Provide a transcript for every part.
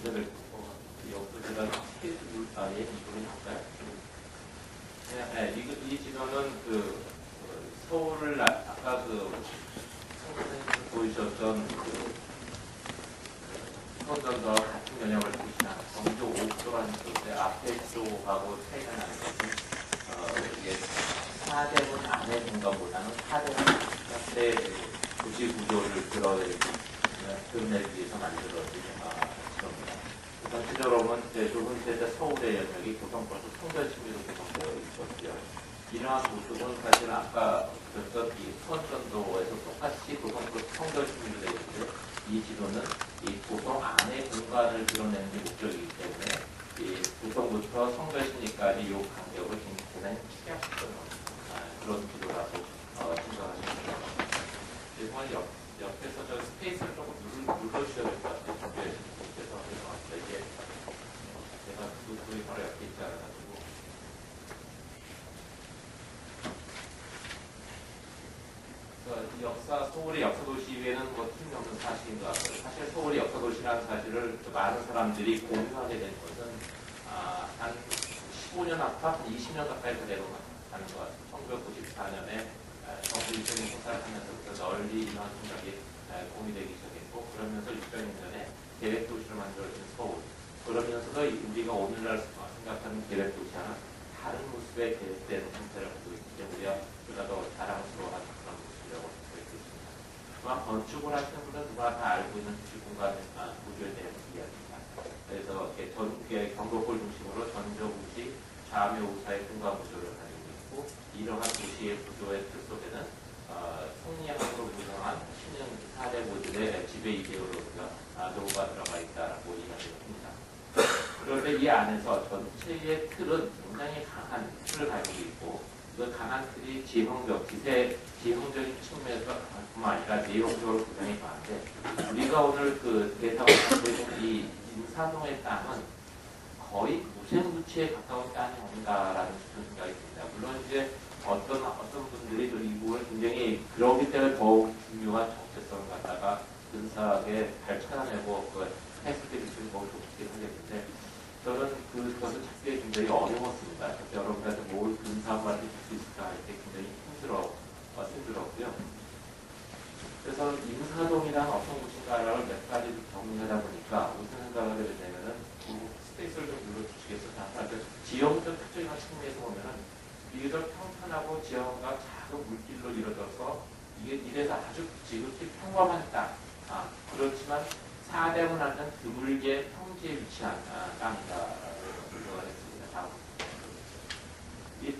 이 진원은 서울을 아까 선생님께서 보이셨던 선전도와 같은 영역을 보시나 정조 5도라는 곳의 앞에 쪽하고 차이가 나는 것은 이게 사대문 안의 공간보다는 사대문 바깥의 도시 구조를 드러내기 위해서 만들어진 지도입니다. 전체적으로 보면 좁은 세대 서울의 영역이 교통버스 성전시민으로 구성되어 있었고요. 이러한 모습은 사실 아까 보셨던 이 선전도에서 똑같이 교통버스 성전시민으로 되어 있는데 이 지도는 이 교통 안의 공간을 드러내는 게 목적이기 때문에 이 교통부터 성전시민까지 이 간격을 굉장히 축약시키는 그런 지도라고 생각하시면 됩니다. 그래서 옆에서 저 스페이스를 조금 눌러주셔야 될 것 같아요. 그래서 이게 제가 그분이 바로 옆에 있지 않아가지고 이 서울의 역사도시에는 뭐 틀림없는 사실인 것 같고요. 사실 서울의 역사도시라는 사실을 많은 사람들이 공유하게 된 것은 한 15년 앞과 한 20년 가까이 되는 것 같습니다. 1994년에 정부 1년이 행사를 하면서부터 널리 이러한 생각이 공유되기 시작했고, 그러면서 600년에 계획도시로 만들어진 서울, 그러면서도 우리가 오늘날 생각하는 계획도시와는 다른 모습의 계획된 형태를 가지고 있기 때문에 우리가 더 자랑스러워하는 그런 모습이라고 할 수 있습니다. 또한 건축을 하시는 분은 누가 다 알고 있는 도시공간 구조에 대한 이야기입니다. 그래서 전국의 경복골 중심으로 전저우시, 좌묘우사의 공간 구조를 가지고 있고, 이러한 도시의 구조의 틀 속에는 성리학으로 구성한 신흥 4대 모델의 지배 이데올로기가 노후가 들어가 있다고 이야기를 합니다. 그런데 이 안에서 전체의 틀은 굉장히 강한 틀을 가지고 있고, 그 강한 틀이 지형적인 측면에서 뿐만 아니라 내용적으로 굉장히 강한데, 우리가 오늘 대상을 갖고 있는 이 인사동의 땅은 거의 무생무치에 가까운 땅이 아닌가라는 생각이 듭니다. 물론 이제 어떤 분들이 이 부분을 굉장히 그러기 때문에 더욱 중요한 정체성을 갖다가 근사하게 잘 찾아내고 했을 때 비추는 걸 좋게 하겠는데, 저는 그것을 찾기 굉장히 어려웠습니다. 여러분들한테 뭘 근사한 말을 줄 수 있을까 할 때 굉장히 힘들었고요. 그래서 인사동이란 어떤 곳인가를 몇 가지 정리하다 보니까 무슨 생각을 하게 되냐면은 스페이스를 좀 눌러주시겠어요? 지형적 특징이나 측면에서 보면은 비교적 평탄하고 지형과 작은 물길로 이루어져서 이래서 아주 지극히 평범한 땅, 그렇지만 사대문 안은 드물게 평지에 위치한 땅이다라고 생각을 했습니다.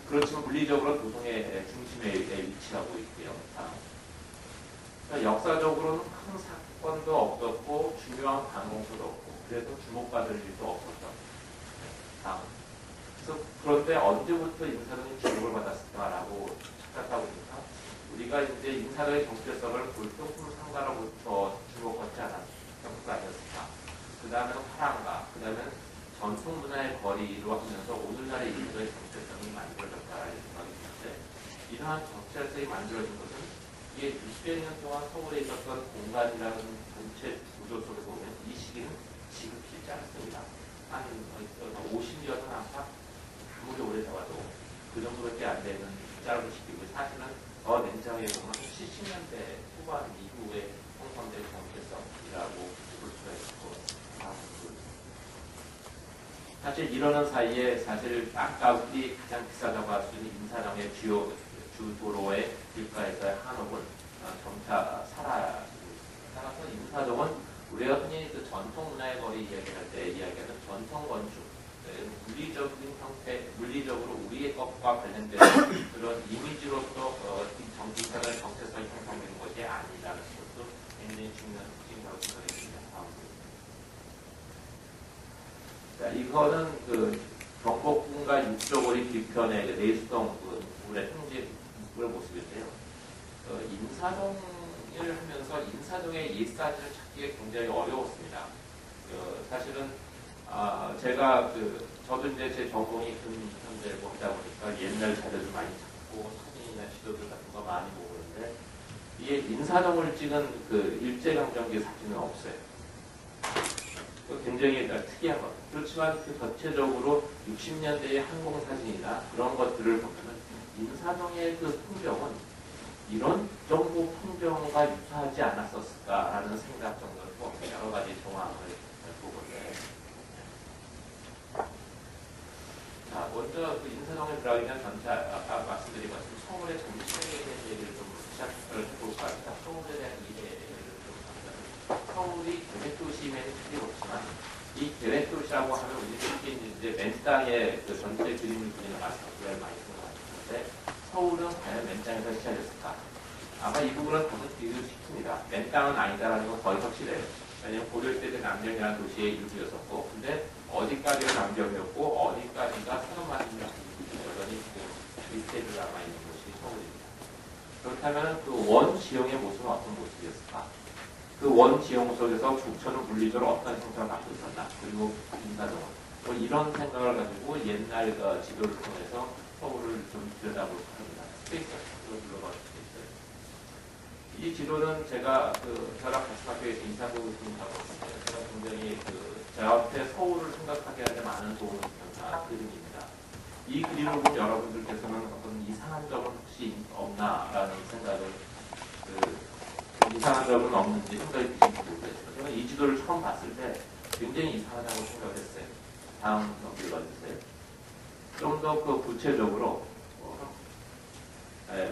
그렇지만 물리적으로 도성의 중심에 위치하고 있고요. 그러니까 역사적으로는 큰 사건도 없었고 중요한 관공서도 없고 그래도 주목받을 일도 없었던 그래서 그런데 언제부터 인사동이 주목을 받았을까라고 찾다 보니까 우리가 이제 인사동의 정체성을 골동품 상가로부터 주목받지 않았을까. 그 다음에는 화랑가, 그 다음에는 전통 문화의 거리로 하면서 오늘날의 인사동의 정체성이 만들어졌다라는 생각이 드는데, 이러한 정체성이 만들어진 것은 이게 600년 동안 서울에 있었던 공간이라는 전체 구조 속에서 보면 이 시기는 지극히 짧습니다. 한 50년은 아무리 오래 잡아도 그 정도밖에 안 되는 짧은 시기고, 사실은 더 냉정하게 보면 70년대 후반 이후에 형성된 정체성이라고 볼 수가 있고, 사실 이러는 사이에 사실 땅값이 가장 비싸다고 할 수 있는 인사동의 주도로의 길가에서의 한옥은 점차 사라서 인사동은 우리가 흔히 전통 문화의 거리 이야기할 때 이야기하는 전통 건축, 물리적인 형태, 물리적으로 우리의 것과 관련된 그런 이미지로서 인사동의 정체성이 형성되는 것이 아니라는 것도 굉장히 중요한 특징이라고 생각이 듭니다. 자, 이거는 경복궁과 육조거리 뒤편의 내수동 물의 형제 모습인데요. 인사동을 하면서 인사동의 옛사진을 찾기가 굉장히 어려웠습니다. 사실은 저도 이제 제 전공이 근현대고 하다 보니까 옛날 자료를 많이 찾고 사진이나 지도들 같은 거 많이 보고 그러는데, 이게 인사동을 찍은 일제강점기 사진은 없어요. 굉장히 특이한 것. 그렇지만 그 전체적으로 60년대의 항공사진이나 그런 것들을 보면은 인사동의 그 풍경은 이런 정도 풍경과 유사하지 않았었을까라는 생각 정도를 또 여러 가지 정황을 보건데. 자, 먼저 그 인사동에 들어가기 전 전체 아까 말씀드린 것처럼 서울의 정치에 대한 얘기를 좀 시작을 해볼까 합니다. 서울에 대한 이해를 좀 합니다. 서울이 계획도시임에는 틀림없지만 이 계획도시라고 하면 우리들이 이제 맨 땅에 그 전체 그림을 그리는 마스터를 많이 생각하는데 서울은 과연 맨 땅에서 시작했을까? 아마 이 부분은 다소 기술을 시킵니다. 맨 땅은 아니다라는 건 거의 확실해요. 왜냐하면 고려시대 때 남경이라는 도시의 일부였었고, 근데 어디까지가 남경이었고 어디까지가 서동만이냐 여전히 그 일대를 남아있는 곳이 서울입니다. 그렇다면 그 원 지형의 모습은 어떤 모습이었을까? 그 원 지형 속에서 북천은 물리적으로 어떤 형태를 갖고 있었나? 그리고 인사동은 뭐 이런 생각을 가지고 옛날 그 지도를 통해서 서울을 좀 들여다볼까 합니다. 스페이스를 눌러봐 주시겠어요? 이 지도는 제가 그 저랑 같은 학교에서 인사동을 공부하고 있는데 제가 굉장히 그 저한테 서울을 생각하게 하는 많은 도움을 주는 그림입니다. 이 그림을 보면 여러분들께서는 어떤 이상한 점은 혹시 없나라는 생각을 이상한 점은 없는지 생각이 드시는지 모르겠어요. 저는 이 지도를 처음 봤을 때 굉장히 이상하다고 생각을 했어요. 다음 읽어주세요. 좀 더 그 구체적으로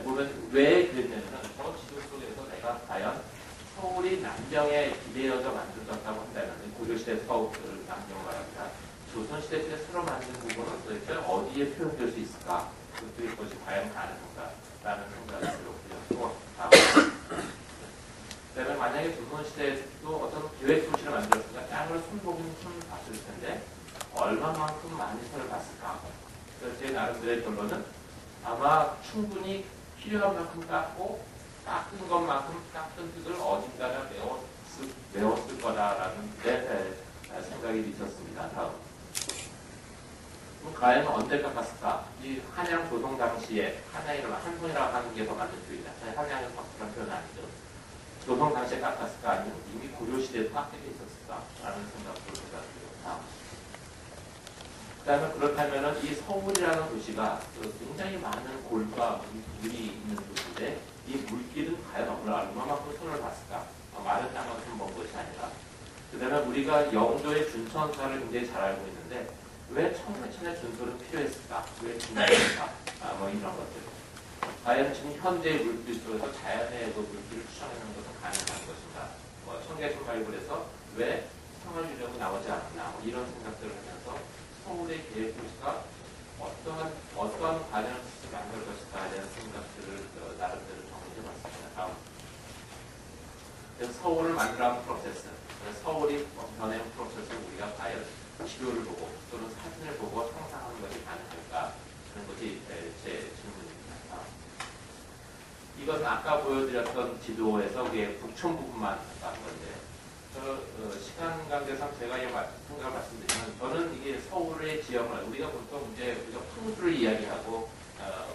보면 왜 그랬냐면 저 지도 속에서 내가 과연 서울이 남경에 기대어져 만들어졌다고 한다면 고려시대 서울을 남경을 말합니다. 조선시대 때 새로 만든 부분은 도대체 어디에 표현될 수 있을까? 그것이 과연 가능한가라는 생각이 들었고요. 그다음에 만약에 조선시대에도 어떤 계획도시를 만들었으니까 땅을 손보긴 손 봤을 텐데 얼마만큼 많이 손을 봤을까? 그래서 제 나름대로의 결론은 아마 충분히 필요한 만큼 깎고 깎은 것만큼 깎은 뜻을 어딘가에 메웠을 거다라는 데 생각이 있었습니다. 다음. 그럼 과연 언제 깎았을까? 이 한양 조성 당시에 한양이라고 한송이라고 하는 게 더 맞는 표현이다. 한양은 그런 표현은 아니죠. 조성 당시에 깎았을까? 아니면 이미 고려시대에도 깎게 돼 있었을까? 라는 생각도 들었고요. 그 다음에 그렇다면 이 서울이라는 도시가 굉장히 많은 골과 물이 있는 도시인데 이 물길은 과연 얼마만큼 손을 봤을까? 마른 땅만 손본 것이 아니라 그 다음에 우리가 영도의 준천사를 굉장히 잘 알고 있는데 왜 청계천의 준서는 필요했을까? 왜 중요했을까? 뭐 이런 것들. 과연 지금 현대의 물길 속에서 자연의 그 물길을 추천하는 것은 가능한 것인가? 뭐 청계천 발굴에서 왜 성을 유령이 나오지 않았나? 뭐 이런 생각들을 하면서 서울의 계획도시가 어떠한 과정을 만들 것일까에 대한 생각들을 나름대로 정리해봤습니다. 다음. 그래서 서울을 만들어가는 프로세스, 서울이 변해온 프로세스를 우리가 과연 지도를 보고 또는 사진을 보고 상상하는 것이 가능할까 하는 것이 제 질문입니다. 이것은 아까 보여드렸던 지도에서 북촌 부분만 한 건데 시간 관계상 제가 생각을 말씀드리면 저는 이게 서울의 지형을 우리가 보통 이제 풍수를 이야기하고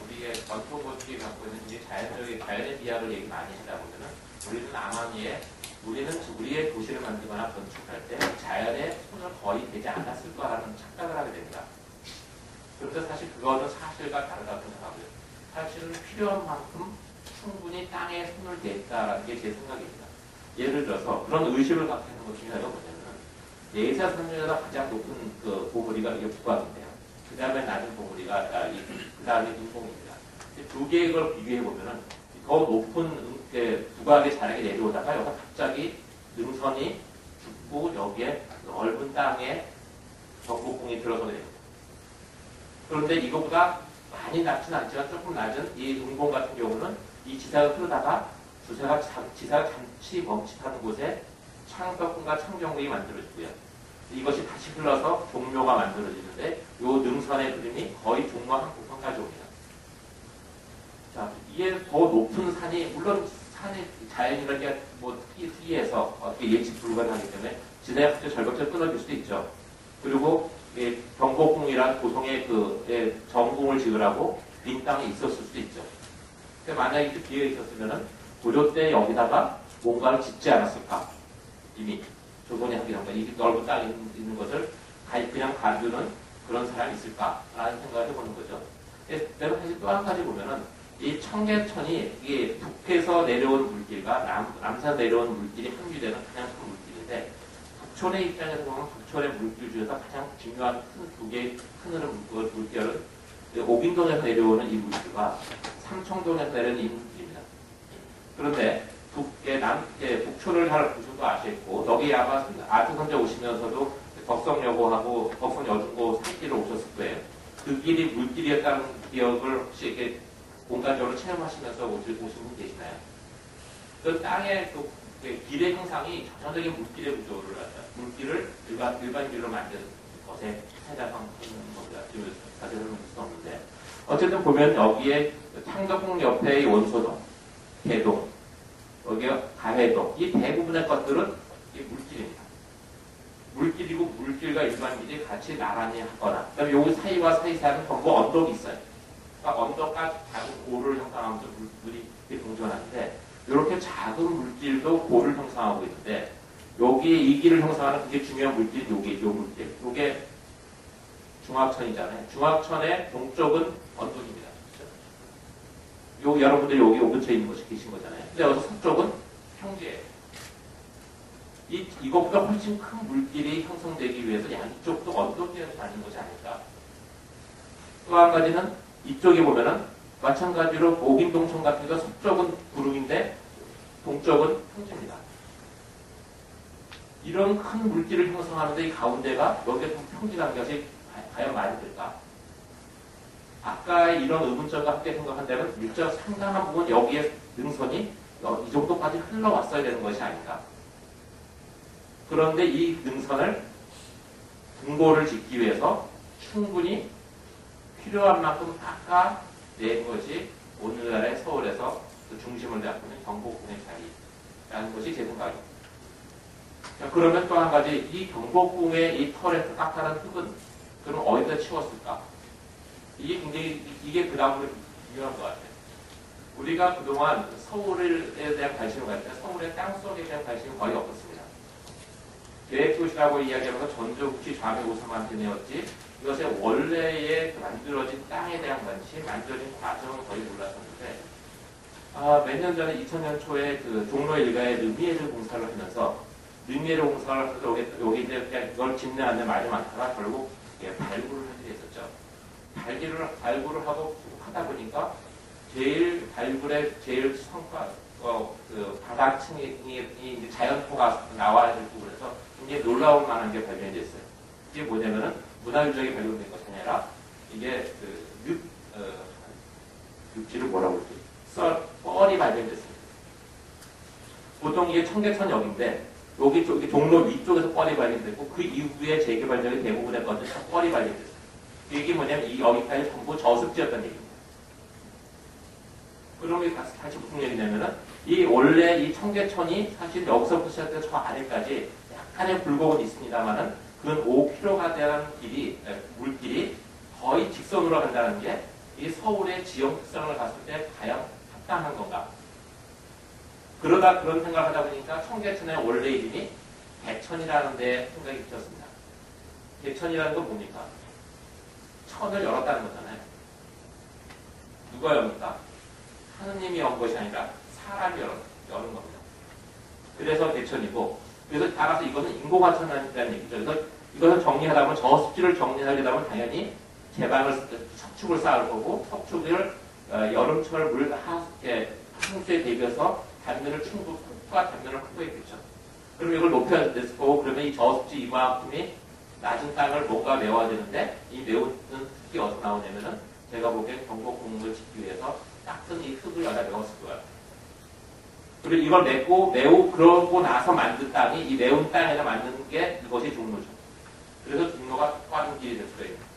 우리의 전통 건축이 갖고 있는 이제 자연의 미학을 얘기 많이 하다 보면은 우리는 남한위에 우리의 도시를 만들거나 건축할 때 자연의 손을 거의 대지 않았을 거라는 착각을 하게 됩니다. 그런데 사실 그거는 사실과 다르다고 생각하고요. 사실은 필요한 만큼 충분히 땅에 손을 댔다라는 게 제 생각입니다. 예를 들어서 그런 의식을 갖고 있는 것 중에 하나가 뭐냐면 예사선녀에서 가장 높은 그 보물이가 이게 북광인데요. 그 다음에 낮은 보물이가 그 다음에 인공입니다. 두 개의 걸 비교해 보면은 더 높은 북악의 자락이 내려오다가 여기서 갑자기 능선이 죽고 여기에 넓은 땅에 경복궁이 들어서 내려옵니다. 그런데 이거보다 많이 낮지는 않지만 조금 낮은 이 인공 같은 경우는 이 지사가 흐르다가 지사가 잠시 멈칫하는 곳에 창덕궁과 창경궁이 만들어지고요. 이것이 다시 흘러서 종묘가 만들어지는데 이 능선의 그림이 거의 종묘 한 부분까지 옵니다. 자, 이게 더 높은 산이 물론 산이 자연이라는 게 뭐 특이해서 어떻게 예측 불가능하기 때문에 지대가 갑자기 절벽처럼 끊어질 수도 있죠. 그리고 경복궁이란 고성의 정궁을 지으라고 빈 땅이 있었을 수도 있죠. 만약에 기회가 있었으면은 고려 때 여기다가 뭔가를 짓지 않았을까? 이미 조선의 합의란가 이 넓은 땅에 있는 것을 그냥 가두는 그런 사람이 있을까라는 생각을 해보는 거죠. 내가 사실 또 한 가지 보면은 이 청계천이 이게 북에서 내려온 물질과 남에서 내려온 물질이 함유되는 가장 큰 물질인데 북촌의 입장에서 보면 북촌의 물질 중에서 가장 중요한 두 개의 큰 물결은 옥인동에서 내려오는 이 물질과 삼청동에서 내려오는 이 물질입니다. 그런데 북촌을 잘 보셔도 아시겠고 여기 아마 아주선제 오시면서도 덕성여고하고 덕성여중고 산길을 오셨을 거예요. 그 길이 물길이었다는 기억을 혹시 이렇게 공간적으로 체험하시면서 오신 분 계시나요? 그 땅의 그 길의 형상이 전형적인 물길의 구조를 갖다 물길을 일반 길로 만든 것에 찾아가는 겁니다. 지금 자세히 설명할 수는 없는데 어쨌든 보면 여기에 창덕궁 옆에 원소동, 개동, 여기가 가해동 이 대부분의 것들은 이 물길입니다. 물길이고 물길과 일반 길이 같이 나란히 하거나 그다음에 여기 사이와 사이사이는 전부 언덕이 있어요. 그러니까 언덕과 작은 고를 형성하면서 물이 동전하는데 이렇게 작은 물길도 고를 형성하고 있는데 여기에 이 길을 형성하는 그게 중요한 물길이 요 물길. 요게 중학천이잖아요. 중학천의 동쪽은 언덕입니다. 그렇죠? 여러분들이 여기 근처에 있는 곳이 계신 거잖아요. 근데 여기서 서쪽은 평지예요. 이것보다 훨씬 큰 물길이 형성되기 위해서 양쪽도 언덕이어서 다닌 것이 아닐까. 또 한 가지는 이쪽에 보면은 마찬가지로 옥인동촌 같은 거 서쪽은 구릉인데 동쪽은 평지입니다. 이런 큰 물길을 형성하는데 이 가운데가 여기에 좀 평지라는 것이 과연 말이 될까? 아까 이런 의문점과 함께 생각한다면 일정 상당한 부분 여기에 능선이 이 정도까지 흘러왔어야 되는 것이 아닌가? 그런데 이 능선을 등고를 짓기 위해서 충분히 필요한 만큼 깎아낸 것이 오늘날의 서울에서 그 중심을 잡고 있는 경복궁의 자리라는 것이 제 생각입니다. 그러면 또 한 가지 이 경복궁의 이 털에서 깎아낸 흙은 그럼 어디다 치웠을까? 이게 그 다음으로 중요한 것 같아요. 우리가 그동안 서울에 대한 관심을 가질 때 서울의 땅속에 대한 관심이 거의 없었습니다. 계획도시라고 이야기하면서 전조국시 좌매우선만 되었지 이것의 원래의 만들어진 땅에 대한 관심, 만들어진 과정은 거의 몰랐었는데 몇 년 전에 2000년 초에 그 종로 일가의 르미에르 공사를 하면서 르미에르 공사를 해서 여기 이제 그냥 이걸 짓는데 말이 많다가 결국 발굴을 하게 됐었죠. 발굴을 하고 하다 보니까 발굴의 제일 성과 그 바닥층이 자연포가 나와야 될 부분에서 굉장히 놀라울 만한 게 발견이 됐어요. 이게 뭐냐면은 문화유적이 발견된 것이 아니라 이게 늪지를 뭐라고 그러지? 뻘이 발견됐습니다. 보통 이게 청계천역인데 여기 종로 위쪽에서 뻘이 발견됐고 그 이후에 재개발적인 대부분의 것들이 다 뻘이 발견됐어요. 이게 뭐냐면 이 여기까지 전부 저습지였다는 얘기입니다. 그러면 다시 무슨 얘기냐면은 이 원래 이 청계천이 사실 여기서부터 시작해서 저 아래까지 약간의 굴곡은 있습니다만은 근 5km가 되는 물길이 거의 직선으로 간다는 게 이 서울의 지형 특성을 봤을 때 과연 합당한 건가? 그런 생각을 하다 보니까 청계천의 원래 이름이 개천이라는 데 생각이 붙었습니다. 개천이라는 건 뭡니까? 천을 열었다는 거잖아요. 누가 엽니까? 하느님이 연 것이 아니라 사람이 여는 겁니다. 그래서 개천이고, 그래서 따라서 이거는 인공화천이라는 얘기죠. 그래서 이것을 정리하다 보면 저습지를 정리하려다 보면 당연히 석축을 쌓을 거고, 석축을 여름철 하수에 대비해서 폭과 단면을 확보했겠죠. 그럼 이걸 높여야 됐을 거고, 그러면 이 저습지 이만큼이 낮은 땅을 뭔가 메워야 되는데, 이 메우는 흙이 어디서 나오냐면은, 제가 보기엔 경복궁을 짓기 위해서 닦은 이 흙을 여기다 메웠을 거예요. 그리고 이걸 그러고 나서 만든 땅이 이 메운 땅에다 만드는 게 이것이 종로죠. 그래서 종로가 빠른 길이 될 수가 있는.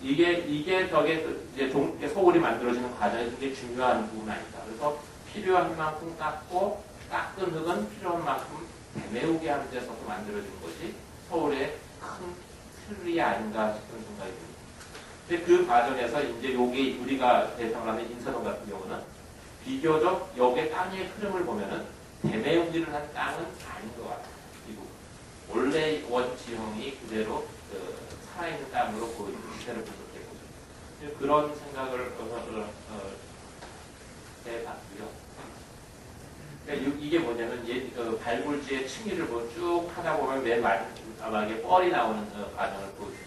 이게 이제 서울이 만들어지는 과정이 굉장히 중요한 부분 아닙니까? 그래서 필요한 만큼 깎고 깎은 흙은 필요한 만큼 메우게 하는 데서 만들어진 것이 서울의 큰 틀이 아닌가 싶은 생각이 듭니다. 근데 그 과정에서 이제 요게 우리가 대상을 하는 인사동 같은 경우는 비교적 여기에 땅의 흐름을 보면은 대매용기를 한 땅은 아닌 것 같아요. 원래 원지형이 그대로 살아있는 땅으로 보이는 시세를 분석해 보죠. 그런 생각을 해봤고요. 그러니까 이게 뭐냐면 발굴지의 층위를 쭉 하다 보면 맨 마지막에 뻘이 나오는 과정을 보여줍니다.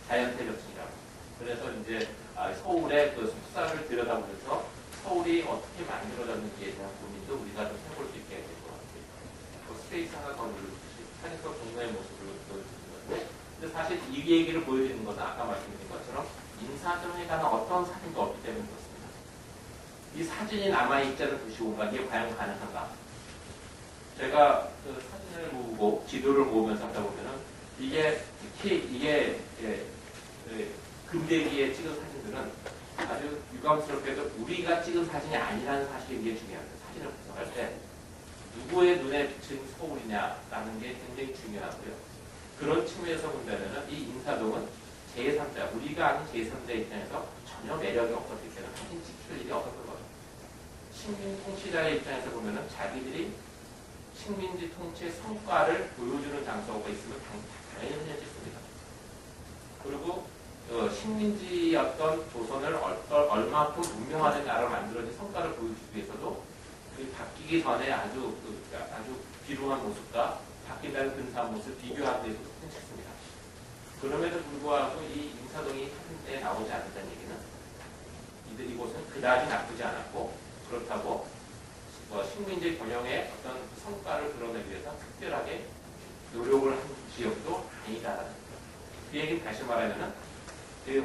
자연태적층이라고. 그래서 이제 서울의 그 속사를 들여다보면서 서울이 어떻게 만들어졌는지에 대한 고민도 우리가 좀 해볼 수 있게 될 것 같아요. 스페이스 하나 더 누르듯이 산에서 동네의 모습을 보여주는 건데, 근데 사실 이 얘기를 보여주는 것은 아까 말씀드린 것처럼 인사동에 관한 어떤 사진도 없기 때문에 그렇습니다. 이 사진이 남아있지 않은 도시 공간이 과연 가능한가? 제가 그 사진을 보고 지도를 보면서 하다 보면은 특히 이게 근대기에 찍은 사진들은 아주 유감스럽게도 우리가 찍은 사진이 아니라는 사실이 이게 중요합니다. 사진을 분석할 때 누구의 눈에 비친 서울이냐라는 게 굉장히 중요하고요. 그런 측면에서 본다면은 이 인사동은 제3자, 우리가 아는 제3자 입장에서 전혀 매력이 없었기 때문에 사진 찍힐 일이 없었던 거죠. 식민 통치자의 입장에서 보면은 자기들이 식민지 통치의 성과를 보여주는 장소가 있으면 당연히 흔히 찍습니다. 그리고 식민지였던 조선을 얼마큼 문명하는 나라로 만들어진 성과를 보여주기 위해서도 바뀌기 전에 아주 비루한 모습과 바뀐다는 근사한 모습을 비교하기 위해서 찍습니다. 그럼에도 불구하고 이 인사동이 사진에 나오지 않는다는 얘기는 이곳은 그다지 나쁘지 않았고, 그렇다고 식민지 경영의 어떤 성과를 드러내기 위해서 특별하게 노력을 한 지역도 아니다라는 거죠. 그 얘기는 다시 말하면은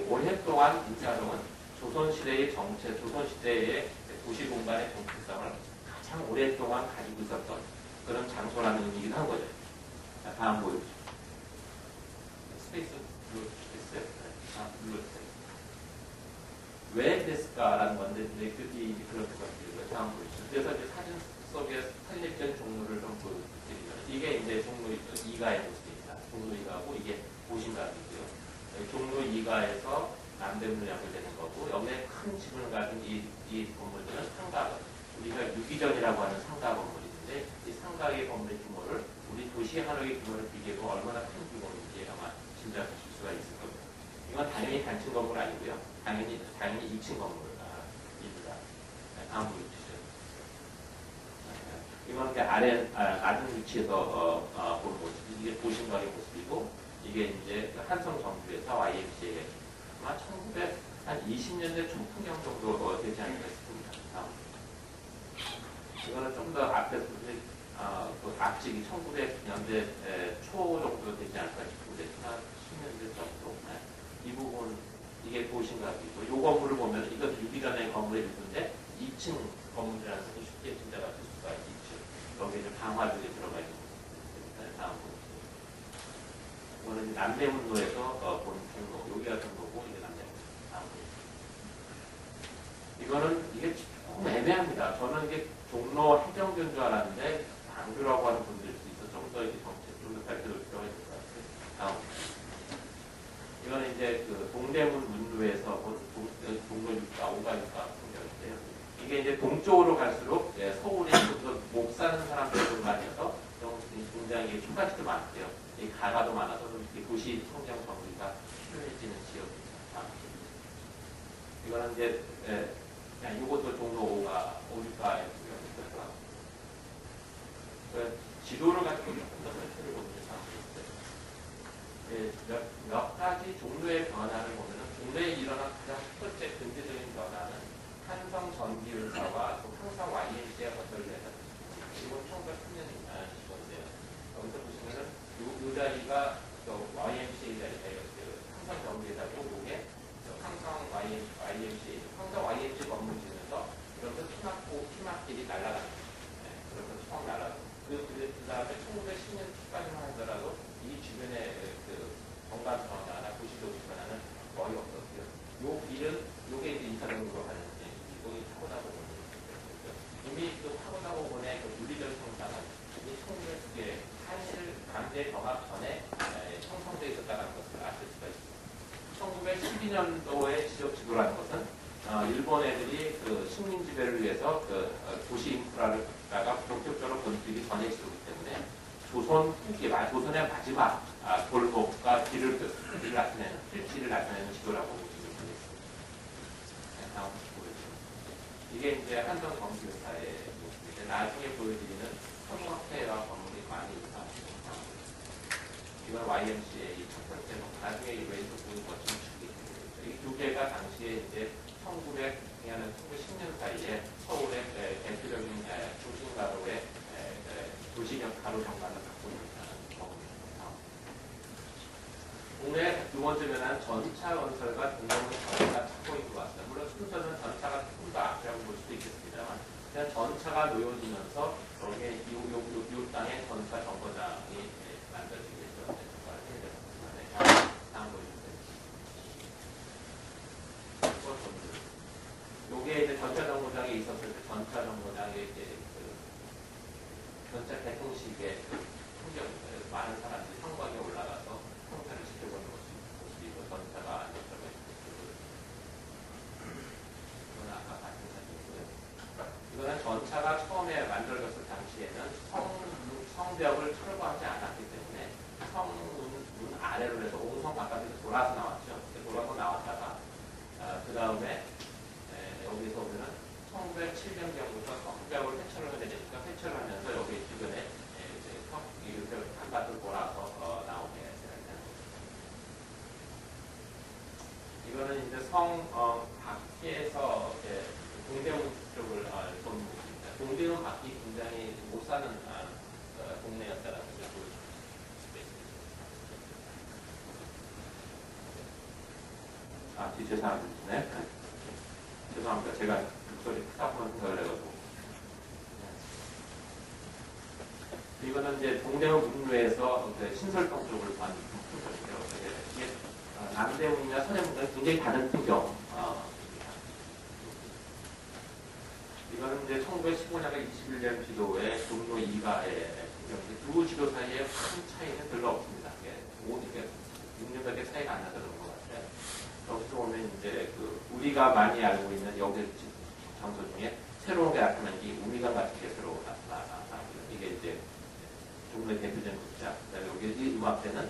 오랫동안 인사동은 조선시대의 조선시대의 도시 공간의 정체성을 가장 오랫동안 가지고 있었던 그런 장소라는 의미이기도 한 거죠. 자, 다음 보여주죠. 스페이스 눌러주시겠어요? 눌러주세요. 왜 됐을까라는 건데, 그런 것들이고요. 다음 보여주죠. 그래서 이제 사진 속에 사진에 비한 종로를 좀 보여드리면, 이게 이제 종로 2가의 모습입니다. 종로 2가고, 이게 보신각이고요. 종로 2가에서 남대문을 연결되는 거고, 여기에 큰 지분을 가진 이 건물들은 상가, 우리가 유기전이라고 하는 상가 건물이 있는데, 이 상가의 건물의 규모를 우리 도시 하나의 규모를 비교해도 얼마나 큰 규모인지 아마 짐작하실 수가 있을 겁니다. 이건 당연히 단층 건물 아니고요. 당연히 2층 건물입니다. 다음 보여주시죠. 이건 낮은 위치에서 보는 모습. 이게 보신각의 모습이고, 이게 이제 한성 정부에서 YMCA 아마 1920년대 중풍경 정도 되지 않을까 싶습니다. 다음. 이거는 좀 더 앞에서 그 앞직이 1900년대 초 정도 되지 않을까 싶은데, 한 10년대 정도. 이 부분, 이게 보신각이고, 이 건물을 보면 이것도 유기전의 건물의 일부인데 2층 건물이라는 것이 쉽게 짐작하실 수가 있죠. 여기에 이제 방화들이 들어가 있는 겁니다. 다음 부분. 이거는 남대문로에서 본 종로, 여기가 종로고 이게 남대문. 다음 부분. 이거는 이게 조금 애매합니다. 저는 이게 종로 해정교인 줄 알았는데 방교라고 하는 분들일 수 있어. 좀 더 이제 정책 좀 더 밝혀줄 필요가 있을 것 같아요. 다음. 이거는 이제 그 동대문 문루에서 본 종로 6가, 5가 6가 풍경인데요. 이게 이제 동쪽으로 갈수록 서울에 좀 더 못 사는 사람들도 많아서 굉장히 촌가치도 많고요. 이 가가도 많아서 좀 도시 성장 정리가 필요해지는 지역입니다. 이거는 이제 그냥 이것도 종로 5가, 5가의 풍경이고요. 지도를 가지고 조금 더 설명을 보면서 몇 가지 종로의 변화를 보면 종로에 일어난 가장 첫 번째 근대적인 변화는 한성 전기의사와 또 한성 YMCA 건설회사. 이건 1910년 시건데요. 여기서 보시면은 이 자리가 YMCA 자리가 한성 전기회사고, 이게 한성 YMCA, 한성 YMCA 건물 지으면서 그러면서 피막길이 날아가는 거죠. 그러면서 처음 날아가고, 그 다음에 1910년 초까지만 하더라도 이 주변에 공간 변화나 도시도시 변화는 거의 없었고요. 요 길은, 요게 이제 인사동으로 가는 거기 타고나고 이미 그 타고나고본의 그 물리적 성장은 이 1900개 사실 강제 병합 전에 형성되어 있었다는 것을 아실 수가 있습니다. 1912년도에 지역 지도라는 것은 일본 애들이 그 식민 지배를 위해서 그 도시 인프라를 갖다가 본격적으로 건드리기 전에 지도이기 때문에 조선 후기, 조선 골목과 길을 나타내는, 필지를 나타내는 지도라고 보시면 되겠습니다. 다음 보여주세요. 이게 이제 한성 경기사의 모습인데, 나중에 보여드리는 성형학회와 건물이 많이 있습니다. 이건 YMCA 첫 번째, 나중에 이 왼쪽 보는 것처럼 축이 됩니다. 이 두 개가 당시에 이제 1900년에서 1910년 사이에 서울의 대표적인 중심가로의 도시력 가로 정관을 갖고 있는 경우입니다. 국내 두 번째 면한 전차 건설과 동명의 전차가 착공인 것 같습니다. 물론 순서는 전차가 조금 더 앞이라고 볼 수도 있겠습니다만, 그냥 전차가 놓여지면서 여기에 이 땅에 전차 정거장이 만들어지게 되었습니다. 다음 보여주세요. 요게 이제 전차 정거장이 있었을 때 전차 정거장에 이제 전차 개통식의 풍경, 많은 사람들이 성곽에 올라가서 평탄을 지켜보는 모습이고, 전차가 안전점에 이건 아까 같은 사진이고요. 이거는 전차가 처음에 만들어졌을 당시에는 성벽을 철거하지 않았기 때문에 성문 아래로 해서 옹성 바깥에서 돌아서 나왔죠. 돌아서 나왔다가 그 다음에 여기서 보면은 1907년경부터 성벽을 회철을 해야 되니까 회철을 하면서 여기 주변에 이제 한바탕 돌아서 나오게 되는 거죠. 이거는 이제 성 밖에서 동대문 쪽을 보는 모습입니다. 동대문 밖이 굉장히 못 사는 동네였다라는 걸 보여줍니다. 뒤에 사람들이네. 죄송합니다. 제가 목소리 크다 보는 생각을 해가지고. 이거는 이제 동대문 문로에서 신설동 쪽을 본 풍경인데요. 이게 남대문이나 서대문과는 굉장히 다른 풍경. 이거는 이제 1915년과 21년 지도의 종로 2가의 풍경인데, 두 지도 사이에 큰 차이는 별로 없습니다. 이게 6년밖에 차이가 안 나서 그런 것 같아요. 여기서 보면 이제 우리가 많이 알고 있는 여기 장소 중에 새로운게 나타난 게 우미관 같은 게 새로 나타나고요. 이게 이제 종로의 대표적인 극장. 그다음에 여기 이 음악대는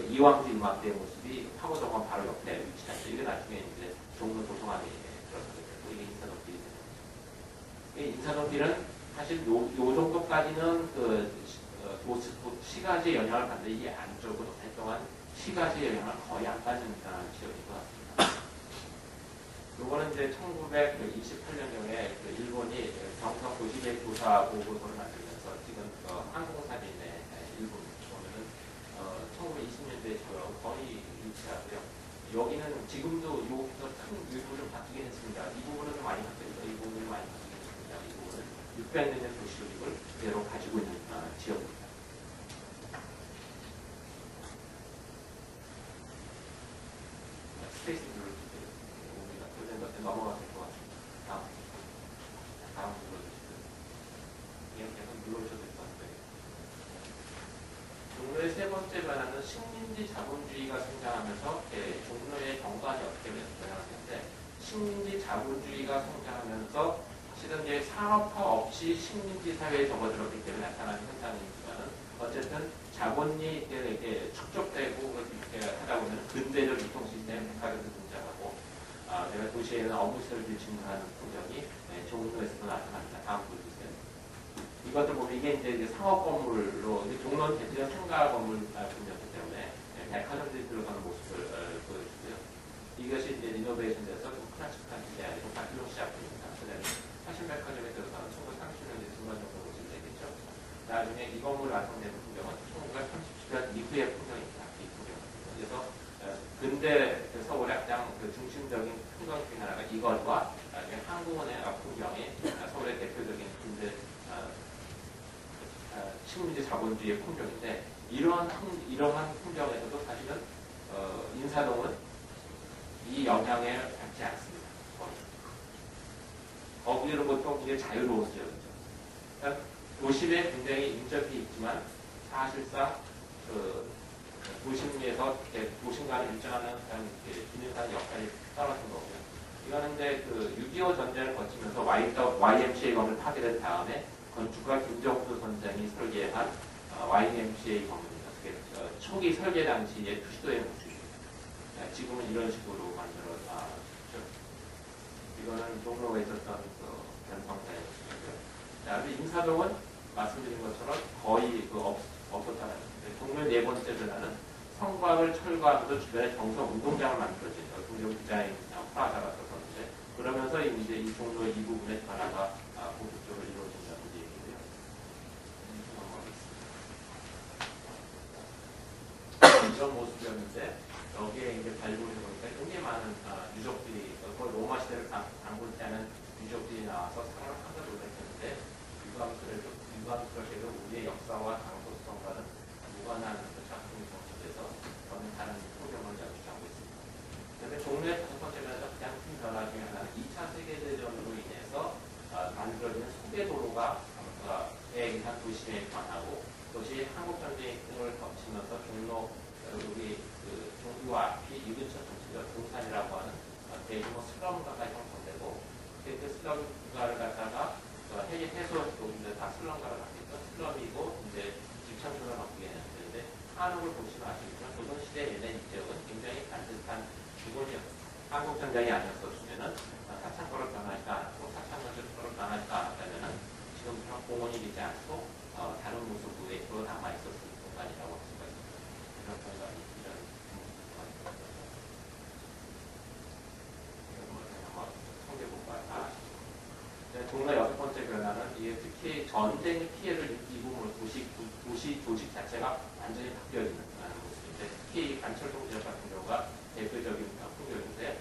이왕지 음악대의 모습이 파고정원 바로 옆에 위치하죠. 이게 나중에 이제 종로 도서관이 들어서게 되고, 이게 인사동길이 되는 거죠. 인사동길은 사실 요 정도까지는 시가지의 영향을 받는데, 이 안쪽은 오랫동안 시가지의 영향을 거의 안 받는 지역인 것 같습니다. 요거는 이제 1928년경에 일본이 경성 도시계획 조사 보고서를 만들면서 지금 항공사진의 일본 보면은 1920년대처럼 거의 일치하고요. 여기는 지금도 여기서 큰 일부를 좀 바뀌긴 했습니다. 이 부분은 좀 많이 바뀌었죠. 이 부분은 많이 바뀌긴 했습니다. 이 부분은 600년의 도시교육을 그대로 가지고 있는 지역입니다. 스페이스 눌러주세요. 넘어가도 될 것 같습니다. 다음 눌러주시고요. 그냥 계속 눌러주셔도 될 것 같아요. 종로의 세 번째 변화는 식민지 자본주의가 성장하면서 종로의 경관이 어떻게 변화하는데, 식민지 자본주의가 성장하면서 사실은 이제 산업화 없이 식민지 사회에 접어들었기 때문에 나타나는 현상이지만은, 어쨌든 자본이 이렇게 축적되고 이렇게 하다 보면 근대적 유통 시스템, 백화점도 등장하고, 내가 도시에는 어부시설을 증가하는 풍경이 종로에서도 나타납니다. 다음 보여주세요. 이것도 보면 이게 이제 상업 건물로, 종로는 대표적 상가 건물 분야이기 때문에 백화점들이 들어가는 모습을 보여주고요. 이것이 이제 리노베이션 돼서 좀 클래식한 디자인이 좀 바뀌기 시작합니다. 그다음에 사신백화점에 들어가는 1930년대 중반 정도 모습이 되겠죠. 나중에 이 건물 완성되는 풍경은 1937년 이후의 풍경입니다. 이 풍경. 그래서 근대 서울의 가장 중심적인 풍경 중에 하나가 이것과 항공운의 풍경이 서울의 대표적인 근대 식민지 자본주의의 풍경인데, 이러한 풍경에서도 사실은 인사동은 이 영향을 받지 않습니다. 거기는 보통 이게 자유로웠어요. 그러니까 도심에 굉장히 인접해 있지만 사실상 도심에서 도심과는 일정하는 균형하는 역할이 떨어진 거고요. 이거는 이제 6.25 전쟁을 거치면서 YMCA 건물 파괴된 다음에 건축가 김정수 선생이 설계한 YMCA 건물입니다. 그게 초기 설계 당시의 투시도의 모습입니다. 지금은 이런 식으로 만들어졌죠. 이거는 종로에 있었던 변성사였고요. 인사동은 말씀드린 것처럼 거의 없었다는 거죠. 종로의 네 번째 변화는 성곽을 철거하면서 주변에 정성 운동장을 만들어진 긍정 디자인 프라자가 들어섰는데, 그러면서 이제 이 종로의 이 부분의 변화가 본격적으로 이루어진다는 얘기고요. 이런 모습이었는데, 여기에 이제 발굴해 보니까 굉장히 많은 유적들이, 로마 시대를 담글 때는 유적들이 나와서 사람을 깜짝 놀랐는데, 유감스럽게도 우리의 역사와 당도성과는 무관한 작품이 정착돼서 저는 다른 소경을 주장하고 있습니다. 그런데 종로의 다섯 번째 변화가 가장 큰 변화 중에 하나는 2차 세계대전으로 인해서 만들어진 소개도로가 대한 도심에 변하고, 그것이 한국전쟁을 거치면서 종로 우리 종교 앞이 이 근처 전체가 동산이라고 하는 대규모 슬럼가가 형성되고, 그 슬럼가를 갖다가 해소 다 슬럼가로 바뀌었던 슬럼이고 이제 집창촌으로 바뀌게 되는데, 한옥을 보시면 아시겠지만 조선시대 옛날 이 지역은 굉장히 반듯한 기본이었습니다. 한국전쟁이 아니었었으면은 사창거로 변하지도 않았고, 사창거로 변하지도 않았다면은 지금처럼 공원이 되지 않고 다른 모습으로 남아있었을 공간이라고 할 수가 있습니다. 이런 공간이 한번 통계보고가 종로 여섯 번째 변화는 이게 특히 전쟁의 피해를 이 부분으로 도시 조직 자체가 완전히 바뀌어지는 모습인데, 특히 관철동 지역 같은 경우가 대표적인 풍경인데,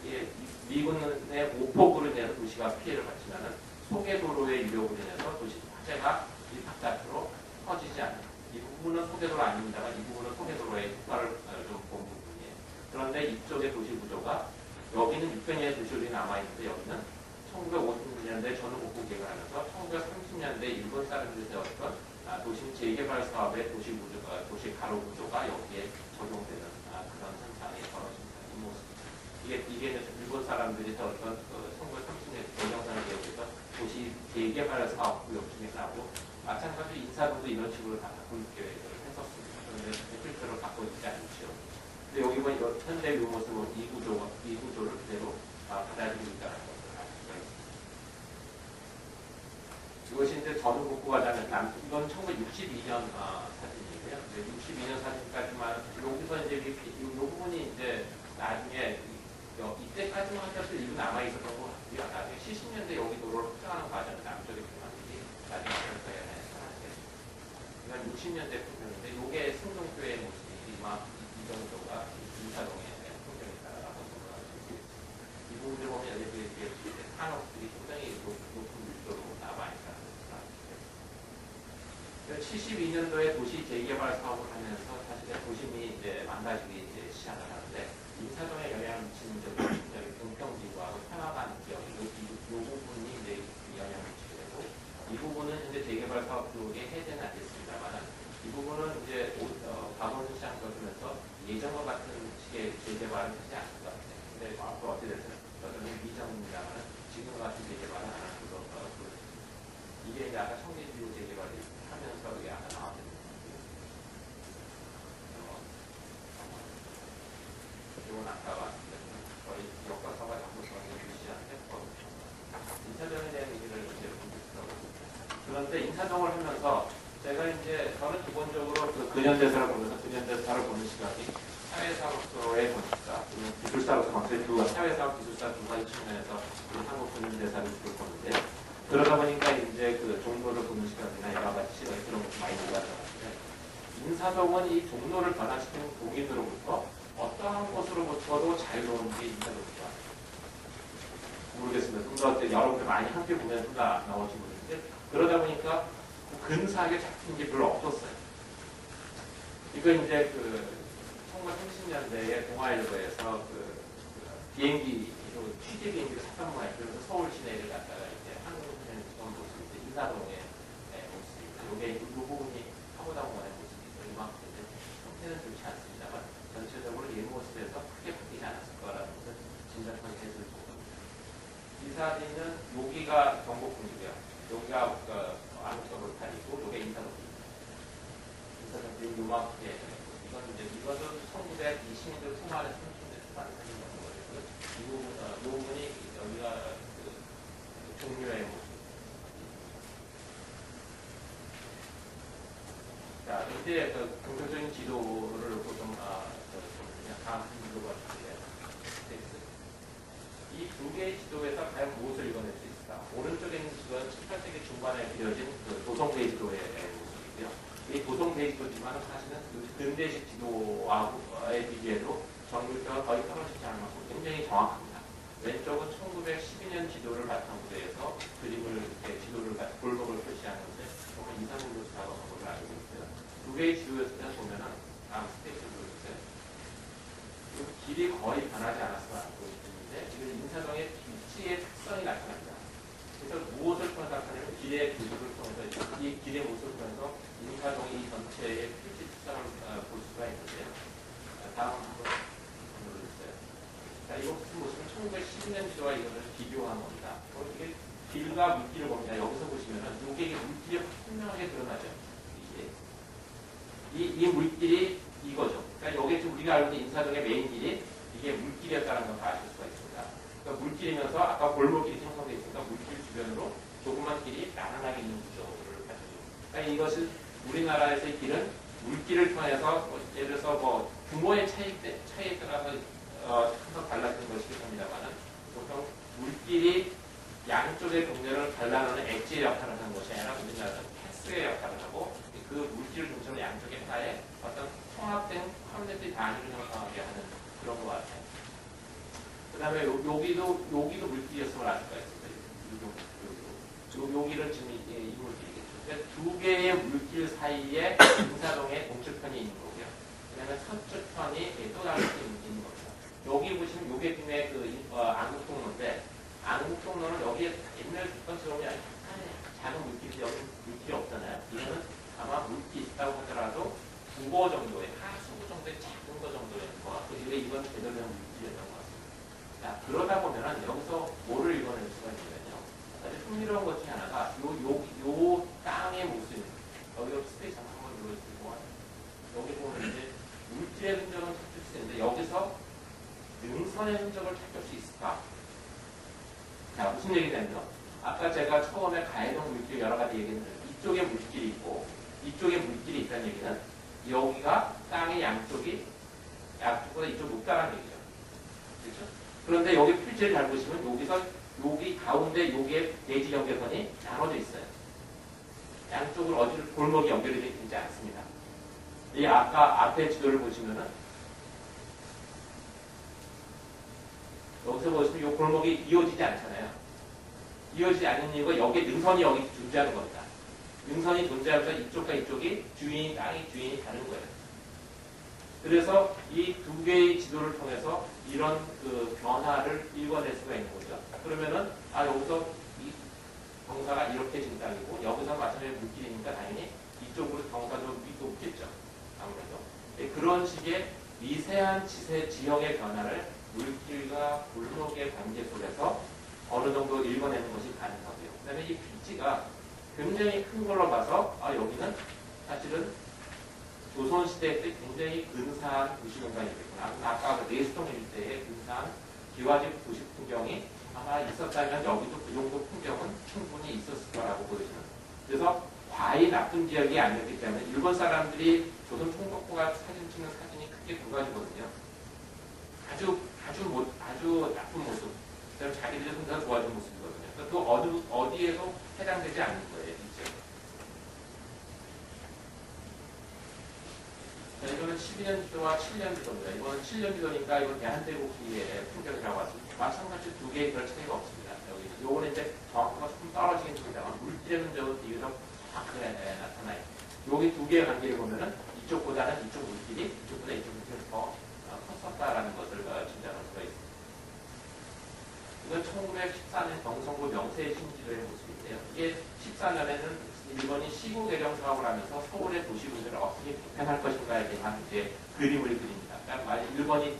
이게 미군의 오폭으로 인해서 도시가 피해를 받지만은 소개도로의 유력으로 인해서 도시 자체가 이 바깥으로 퍼지지 않는, 이 부분은 소개도로 아닙니다만 이 부분은 소개도로의 효과를 좀 본 부분이에요. 그런데 이쪽의 도시 구조가, 여기는 600년의 도시들이 남아있는데 여기는 1950년대 전후복구 계획을 하면서 1930년대 일본 사람들이 세웠던 도심 재개발 사업의 도시 가로 구조가 여기에 적용되는 그런 현상이 벌어집니다. 이 모습. 이게 일본 사람들이 세웠던 1930년대 대정산 계획에서 도시 재개발 사업 구역 중에 나고, 마찬가지로 인사동도 이런 식으로 다 바꿀 계획을 했었습니다. 그런데 실제로 바꿔지지 않죠. 근데 여기 보면 현대 이 모습은 이 구조를 그대로 받아들이고 있다는 것. 이것이 이제 전후복구가 되는, 이건 1962년 사진이고요. 62년 사진까지만, 여기서 이제 이 부분이 이제 나중에 이때까지만 하더라도 일부 남아있었던 것 같고요. 나중에 70년대 여기 도로를 확장하는 과정에서 남쪽의 공간들이 나중에 별도에 사라지겠습니다. 이건 60년대 풍경인데, 이게 승동교의 모습이 이 정도가 인사동의 풍경에 따라서 생각할 수 있습니다. 이 부분을 보면 여기 한옥들이 굉장히 높은 밀도로 남아있다. 72년도에 도시 재개발 사업을 하면서 사실 도심이 이제 망가지기 시작을 하는데, 인사동에 영향을 미치는 동평지구하고 평화관 지역, 이 부분이 이제 영향을 미치게 되고, 이 부분은 현재 재개발 사업 쪽에 해제는 안 됐습니다만, 이 부분은 이제 박원순 시장 거주면서 예전과 같은 식의 재개발은 하지 않을 것 같아요. 근데 앞으로 어떻게 될지 저는 미정입니다만, 지금 같은 재개발은 안 할 수도 없고, 이게 이제 아까 청계지구 재개발이 하면서 이게 아까 나왔던 이건 아까 말씀드린 거의 역사서가 정보성을 유지하지 않고, 인사동에 대한 얘기를 이제 공부하고 있습니다. 그런데 인사동을 하면서 제가 이제 저는 기본적으로 그 근현대사를 보면서 근현대사를 보는 시각이 사회사업소의 본질사, 기술사로서 방식의 사회사업 기술사 두 가지 측면에서 한국 근현대사를 보는데, 그러다 보니까 이제 그 종로를 보는 시각이나 여러 가지 그런 것도 많이 올라가는데, 인사동은 이 종로를 변화시키는 동인으로부터 어떠한 곳으로부터도 자유로운 게 인사동이다. 모르겠습니다. 좀 더 여러분들 많이 함께 보면 좀 더 나오시고 있는데, 그러다 보니까 근사하게 잡힌 게 별로 없었어요. 이거 이제 그 1930년대에 동아일보에서 그 비행기, 취재 비행기를 사선모에 그래서 서울 시내를 갔다가 이제 한국에는 지금 모습이 인사동의 모습입니다. 이게 이 부분이 하고다공원의 모습이죠. 이만큼인데 형태는 좋지 않습니다만 전체적으로 이 모습에서 크게 바뀌지 않았을 거라는 것을 진단하게 해줄 정도입니다. 이 사진은 여기가 경복궁이고요. 여기가 안국서 로탈이고 여기가 인사동입니다. 요만하게 이것도 1920년대 초반에 30년대 초반에 생긴 거고요. 이 부분이 여기가 종류의 모습. 자, 이제 긍정적인 지도를 놓고 좀 다음 지도가 주세요. 이 두 개의 지도에서 과연 무엇을 읽어낼 수 있을까? 오른쪽에 있는 지도는 18세기 중반에 그려진 도성대의 지도의 모습이고요. 이 도성대의 지도지만 사실은 근대식 지도와의 비교해도 정밀도가 거의 떨어지지 않은 만큼 굉장히 정확합니다. 왼쪽은 1912년 지도를 바탕으로 해서 그림을 이렇게 골목을 표시하는데 정말 이상훈 교수라고 한 것을 알고 있어요. 두 개의 지도에서 보면은 다음 스테이지를 보여주세요. 길이 거의 변하지 않았으면 알고 있는데 지금 인사동의 위치의 특성이 나타납니다. 그래서 무엇을 통해서 나타내면 길의 구조를 통해서 이 길의 모습을 통해서 인사동이 전체의 필지 특성을 볼 수가 있는데요. 다음 한번 눌러주세요. 자, 이거 무슨 모습은 1912년 지도와 이것을 비교한 겁니다. 이게 길과 물길을 봅니다. 여기서 보시면은 이게 물길이 분명하게 드러나죠. 이 물길이 이거죠. 그러니까 여기 지금 우리가 알고 있는 인사동의 메인 길이 이게 물길이었다는 걸 아실 수가 있습니다. 그러니까 물길이면서 아까 골목길이 형성되어 있으니까 물길 주변으로 조그만 길이 나란하게 있는 구조를 가지고. 그러니까 이것은 우리나라에서의 길은 물길을 통해서 예를 들어서 규모의 차이에 따라서 항상 달라지는 것이겠습니다만은 보통 물길이 양쪽의 동네를 갈라놓는 엣지의 역할을 하는 것이 아니라 우리나라는 패스의 역할을 하고 그 물질을 중심으로 양쪽의 하나에 어떤 통합된 커뮤니티 단위를 형성하게 하는 그런 것 같아요. 그 다음에 여기도 물질이었음을 알 수가 있습니다. 여기를 지금 이 물질이겠죠. 두 개의 물질 사이에 인사동의 동쪽편이 있는 거고요. 그 다음에 서쪽편이 또 다른 게 있는 겁니다. 여기 보시면 요게 빈의 안국동로인데 안국동로는 여기에 옛날 국건처럼 작은 물길이 여기 물길이 없잖아요. 이거는 아마 물길이 있다고 하더라도 국어 정도의 하수구 정도의 작은 거 정도의 것 같고 이건 제대로 된 물길이었던 것 같습니다. 자, 그러다 보면은 여기서 뭐를 읽어낼 수가 있냐면요. 아주 흥미로운 것 중에 하나가 요 땅의 모습. 여기 스페이스 한번 눌러주시고 여기 보면 이제 물질의 흔적은 찾을 수 있는데 여기서 능선의 흔적을 찾을 수 있을까? 자, 무슨 얘기냐면요. 아까 제가 처음에 가해동 물길 여러 가지 얘기했는데 이쪽에 물길이 있고 이쪽에 물길이 있다는 얘기는 여기가 땅의 양쪽보다 이쪽 높다는 얘기죠. 그렇죠? 그런데 여기 필지를 잘 보시면 여기 가운데 여기에 대지 경계선이 나눠져 있어요. 양쪽으로 어디를 골목이 연결이 되지 않습니다. 이 아까 앞에 지도를 보시면은 여기서 보시면 이 골목이 이어지지 않잖아요. 이어지지 않는 이유가 여기에 능선이 여기 존재하는 겁니다. 능선이 존재하면서 이쪽과 이쪽이 땅의 주인이 다른 거예요. 그래서 이 두 개의 지도를 통해서 이런 변화를 읽어낼 수가 있는 거죠. 그러면은 여기서 이 경사가 이렇게 진 땅이고 여기서 마찬가지로 물길이니까 당연히 이쪽으로 경사가 좀 높겠죠. 아무래도 그런 식의 미세한 지형의 변화를 물길과 골목의 관계 속에서 어느 정도 읽어내는 것이 가능하고요. 그 다음에 이 필지가 굉장히 큰 걸로 봐서 여기는 사실은 조선시대 때 굉장히 근사한 도시 공간이겠구나. 아까 내수동 일대의 근사한 기와집 도시 풍경이 아마 있었다면 여기도 그 정도 풍경은 충분히 있었을 거라고 보여지는. 그래서 과히 나쁜 지역이 아니었기 때문에 일본 사람들이 조선 총독부가 사진 찍는 사진이 크게 두 가지거든요. 아주 나쁜 모습. 그다음에 자기들이 혼자 좋아진 모습이거든요. 그러니까 그 어디에도 해당되지 않는 거예요. 자, 이거는 12년 지도와 7년 지도입니다. 이거는 7년 지도니까 이건 대한제국기의 풍경이라고 하습니다. 마찬가지로 두 개의 별 차이가 없습니다. 여기는 요거는 이제 정확도가 조금 떨어지긴 합니다만 물질의 흔적은 비교적 정확하게 나타나요. 여기 두 개의 관계를 보면은 이쪽보다는 이쪽 물질이 이쪽보다 이쪽 물질이 더 컸었다라는 것을 짐작할 수가 있습니다. 이건 1914년 경성구 명세의 신지도의 모습인데요. 이게 14년에는 일본이 시구 개정 사업을 하면서 서울의 도시 분들을 어떻게 개편할 것인가에 대한 이제 그림을 그립니다. 그러니까 일본이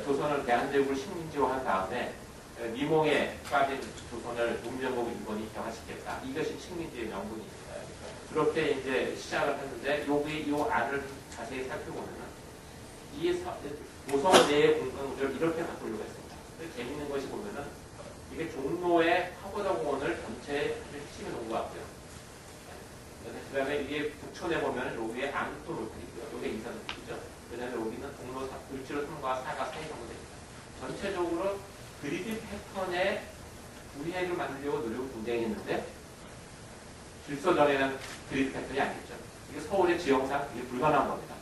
조선을 대한제국을 식민지화한 다음에 미몽에 빠진 조선을 문명국 일본이 개화시켰다. 이것이 식민지의 명분입니다. 그렇게 이제 시작을 했는데 여기 요 안을 자세히 살펴보면은 이 도성 내의 공간구조를 이렇게 바꾸려고 했습니다. 재밌는 것이 보면은 이게 종로의 파고다공원을 전체에 핵심에 놓은 것 같고요. 그 다음에 이게 북촌에 보면 여기에 앙토 로컬이고요. 여기에 인사동이죠. 그 다음에 여기는 종로 을지로 3과 4가 사이 정도 됩니다. 전체적으로 그리드 패턴의 우리액을 만들려고 노력을 굉장히 했는데 질서전에는 그리드 패턴이 아니겠죠. 이게 서울의 지형상 이게 불가능한 겁니다.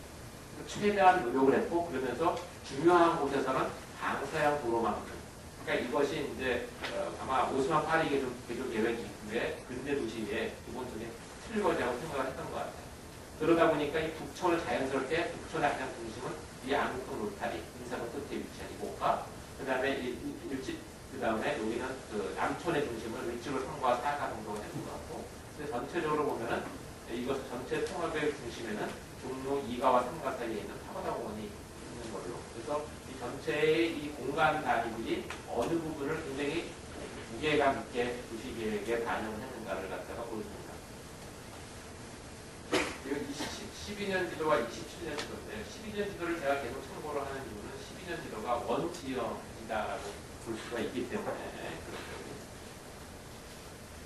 최대한 노력을 했고 그러면서 중요한 곳에서는 방사형 도로만큼 그러니까 이것이 이제 아마 오스만 파리 개조 계획 이후에 근대 도시의 기본적인 틀거지라고 생각을 했던 것 같아요. 그러다 보니까 이 북촌을 자연스럽게 북촌의 가장 중심은 이 앙토 로타리 인사동 끝에 위치한 이곳과 그 다음에 그 다음에 여기는 그 남촌의 중심을 을지로 3과 4가 정도가 되는 것 같고 근데 전체적으로 보면은 이것 전체 통합의 중심에는 종로 2가와 3가 사이에 있는 파고다공원이 있는 걸로 그래서 이 전체의 이 공간 단위들이 어느 부분을 굉장히 무게감 있게 도시계획에 반영을 했는가를 갖다가 보여줍니다. 이거 12년 지도와 27년 지도인데 12년 지도를 제가 계속 참고를 하는 이유는 12년 지도가 원지형이다라고 볼 수가 있기 때문에 그렇죠.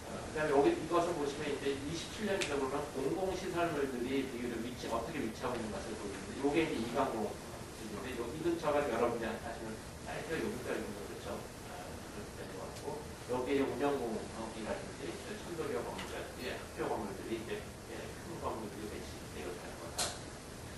그다음에 여기 이것을 보시면 이제 27년 지도 보면 공공시설물들이 어떻게 위치하고 있는 것을 보여주는데 이게 이제 이강공인데 이 근처가 여러분이 아시는 사이트가 여기가 그렇죠. 그렇게 되는 것 같고 여기에 운영공이라든지 천도교 건물이라든지 학교 건물들이 이제 큰 건물들이 배치되어 있는 거다.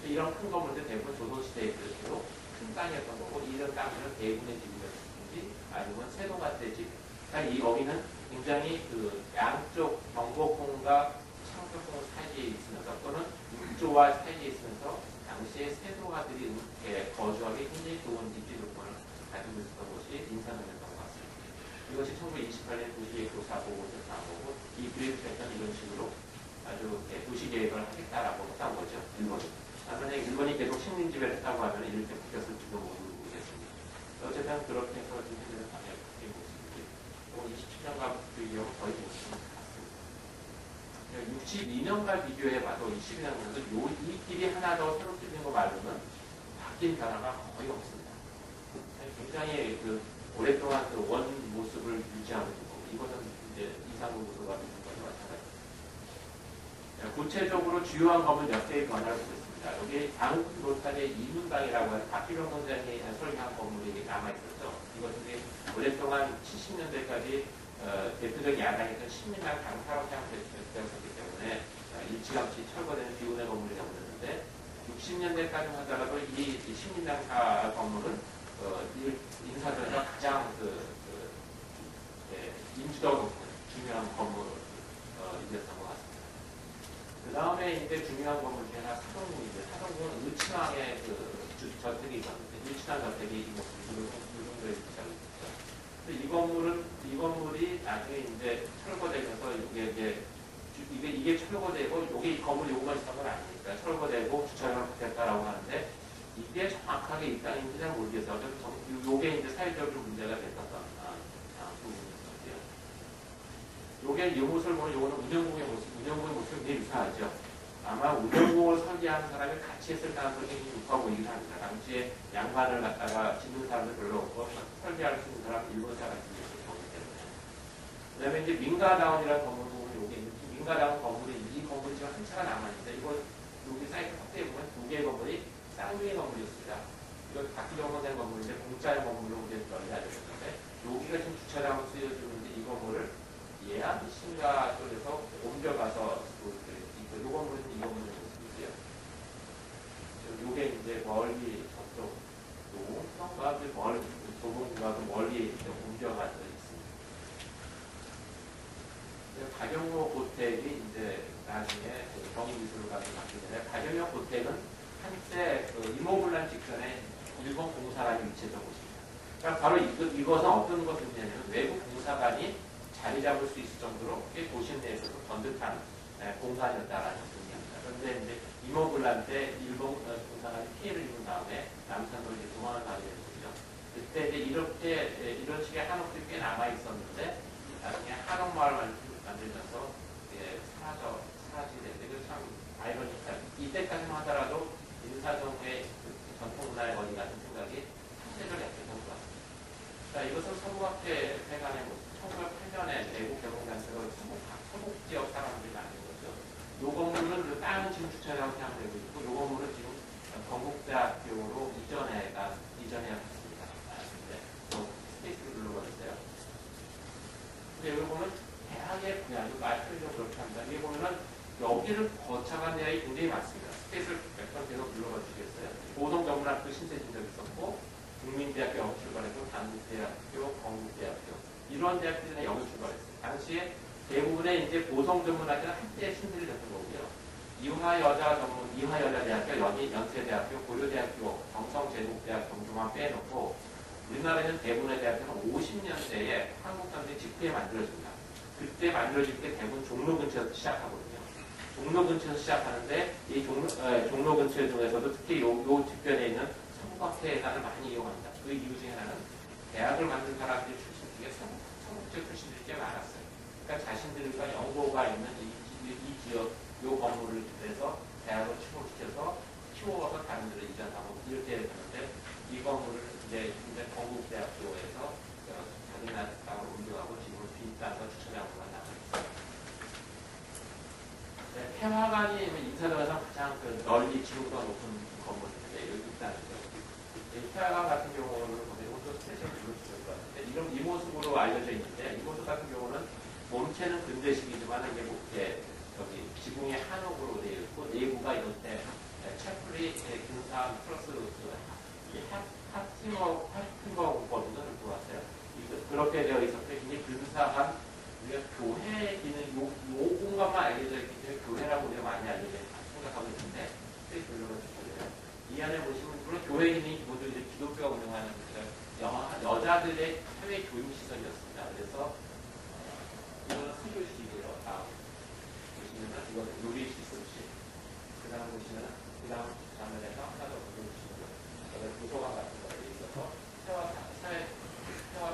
이런 큰 건물들 대부분 조선시대에 그대로 큰 땅이었던 거고 이런 땅들은 대군의 집이었든지 아니면 세도가대 집. 여기는 굉장히 그 양쪽 경복궁과 창덕궁 사이에 있으면서 또는 육조와 사이에 있으면서 당시에 세도가들이 거주하기 굉장히 좋은 입지 조건을 가지고 있었던 곳이 인사동이었던 것 같습니다. 이것이 1928년 도시계획 조사 보고서에서 나오고 이 그리드 패턴 이런 식으로 아주 도시계획을 하겠다라고 했던 거죠. 일본이. 만약에 일본이 계속 식민지배를 했다고 하면 이렇게 바뀌었을지도 모르겠습니다. 어쨌든 그렇게 해서 지금 현재는 방향이 바뀐 모습이고 27년과 비교하면 거의 못쓰는 것 같습니다. 62년과 비교해봐도 22년에도 이 길이 하나 더 새로 뚫린 거 말고는 바뀐 변화가 거의 없습니다. 굉장히 그 오랫동안 그 원 모습을 유지하고 있는 거고 이것은 이제 이상구 구도가 있는 거죠. 마찬가지. 구체적으로 주요한 건물 몇 개의 변화를 보겠습니다. 여기 앙토 로타리의 이문당이라고 하는 박기병 원장이 설계한 건물이 남아있었죠. 이것은 오랫동안 70년대까지 대표적인 야당이었던 신민당 강사로 사용되었기 때문에 일찌감치 철거되는 비운의 건물이 되었는데 60년대까지 하더라도 이 신민당사 건물은 인사동에서 가장 인지도가 높은 중요한 건물이었던 것 같습니다. 그 다음에 이제 중요한 건물 중에 하나 사동궁인데 사동궁은 의친왕의 저택이 있었는데 의친왕 저택이 이 정도에 위치하고 있었죠. 이 건물이 나중에 이제 철거되면서 이게 철거되고 이 건물 요구만 있었던 건 아니니까 철거되고 주차장을 바뀌었다라고 하는데 이게 정확하게 이 땅인지 잘 모르겠어요. 요게 이제 사회적으로 문제가 됐었던 부분이었어요. 요게 이 모습을 보면 요거는 운영공의 모습이 굉장히 유사하죠. 아마 운영공을 설계하는 사람이 같이 했을 가능성이 굉장히 높아 보이긴 합니다. 당시에 양반을 갖다가 짓는 사람들 별로 없고 설계할 수 있는 사람은 일본 사람들이 있었기 때문에. 그 다음에 이제 민가다운이라는 건물 보면 요게 민가다운 건물이 이 건물이 지금 한 차가 남아있는데 여기 사이트 확대해 보면 두 개의 건물이 쌍둥이 건물이었습니다. 이거 박기정 선생 건물인데 공짜의 건물로 우리가 널리 알려졌는데 여기가 지금 주차장으로 쓰여지는데 이 건물을 예안 신가 쪽에서 옮겨가서 이 건물은 이 건물의 모습이고요. 요게 이제 멀리 저쪽 노동과 멀리 도봉과 멀리 옮겨가서 있습니다. 박영로 고택이 이제 나중에 경인미술관이 바뀌기 전에 박영로 고택은 한때 이모블란 직전에 일본 공사관이 위치했던 곳입니다. 그러니까 바로 이것은 어떤 것이냐면 외국 공사관이 자리 잡을 수 있을 정도로 꽤 도심 내에서도 번듯한 공간이었다라는 의미입니다. 그런데 이제 이모블란 때 일본 공사관이 피해를 입은 다음에 남산으로 이제 도망을 가게 된 거죠. 그때 이제 이런 식의 한옥들이 꽤 남아 있었는데 나중에 한옥마을 만들면서 사라지게 됩니다. 이사동의 전통문화의 거리 같은 생각이 상대적으로 약했던 것 같습니다. 자, 이것은 서부학회 회관의 모습. 1908년에 외국 개봉단체가 서북 지역 사람들이 만든 거죠. 이 건물은 그 다른 지금 주차장으로 사용되고 있고, 이 건물은 지금 건국대학교로 이전해 갔습니다. 스페이스를 눌러버렸어요. 근데 여기 보면 대학의 분야도 말씀이 좀 그렇게 합니다. 여기 보면은 여기를 거쳐간 대학이 굉장히 많습니다. 스페이스를 몇 번 계속 눌러봐 주시겠어요? 고등전문학교 신세진 적 있었고, 국민대학교 여기 출발했고, 단국대학교, 건국대학교 이런 대학들이 여기 출발했어요. 당시에 대부분의 이제 고성전문학교는 한때 신세를 졌던 거고요. 이화여자대학교, 연세대학교, 고려대학교, 경성제국대학 정도만 빼놓고 우리나라에는 대부분의 대학교는 50년대에 한국 사람들이 직후에 만들어집니다. 그때 만들어질 때 대부분 종로 근처에서 시작하거든요. 종로 근처에서 시작하는데 이 종로 근처 중에서도 특히 요 뒷변에 있는 서부학회단을 많이 이용합니다. 그 이유 중에 하나는 대학을 만든 사람들이 출신 중에 서북지역 출신들이 꽤 많았어요. 그러니까 자신들과 연고가 있는 이 지역, 요 건물을 해서 대학을 추구시켜서 키워서 다른 데로 이전하고 이렇게 되는데 이 건물을 이제 건국대학교에서 자기네 땅으로 옮겨가고 지금 빈 땅과 주차장으로만 남아있어요. 네, 태화관이 인사동에서 가장 널리 지구가 높은 건물인데 여기 있다는 거죠. 태화관 같은 경우는 이것도 스페셜 블루스일 것 같은데 이런 이 모습으로 알려져 있는데 이 모습 같은 경우는 몸체는 근대식이지만 이게 저기 지붕이 한옥으로 되어 있고 내부가 이렇게 채플리 근사 플러스 핫팅거 법인을 들고 왔어요. 그렇게 되어 있었고 굉장히 근사한 우리가 교회 기능 요 공간만 알려져 있기 때문에 교회라고 우리가 많이 생각하고 있는데 이 안에 보시면 물론 교회 기능이 기본적으로 이제 기독교가 운영하는 여자들의 해외 교육 시설이었습니다. 그래서 이거는 수교식이고요. 다음 보시면은 이거는 요리 시설식. 그 다음 보시면은 그 다음 장면에서 하나 더 보여주시고요. 도서관 같은 거에 있어서 태화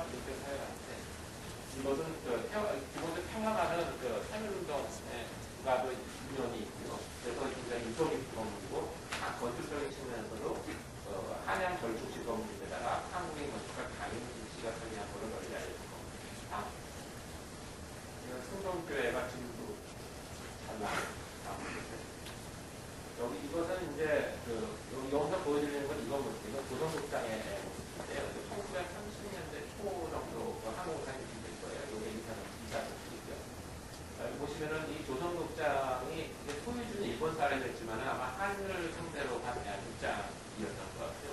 기독교 사회 같은데 이것은 기본적으로 태화가는 태물운동과도 인연이 있고요. 그래서 굉장히 유적인 건물이고 건축적인 측면에서도 한양 절충식 건물인데다가 한국인 건축가 강윤진 씨가 설계한 것으로 널리 알려진 겁니다. 이건 승동교회가 지금도 잘 나옵니다. 여기 이것은 이제 여기서 보여드리는 건 이건 고성극장의 모습인데요. 1930년대 초 정도 한국 사진이 될 거예요. 이게 이사동이고요. 여기 보시면은 이 조선극장이 소유주는 일본 사람이었지만 아마 한을 상대로 한 극장이었던 것 같아요.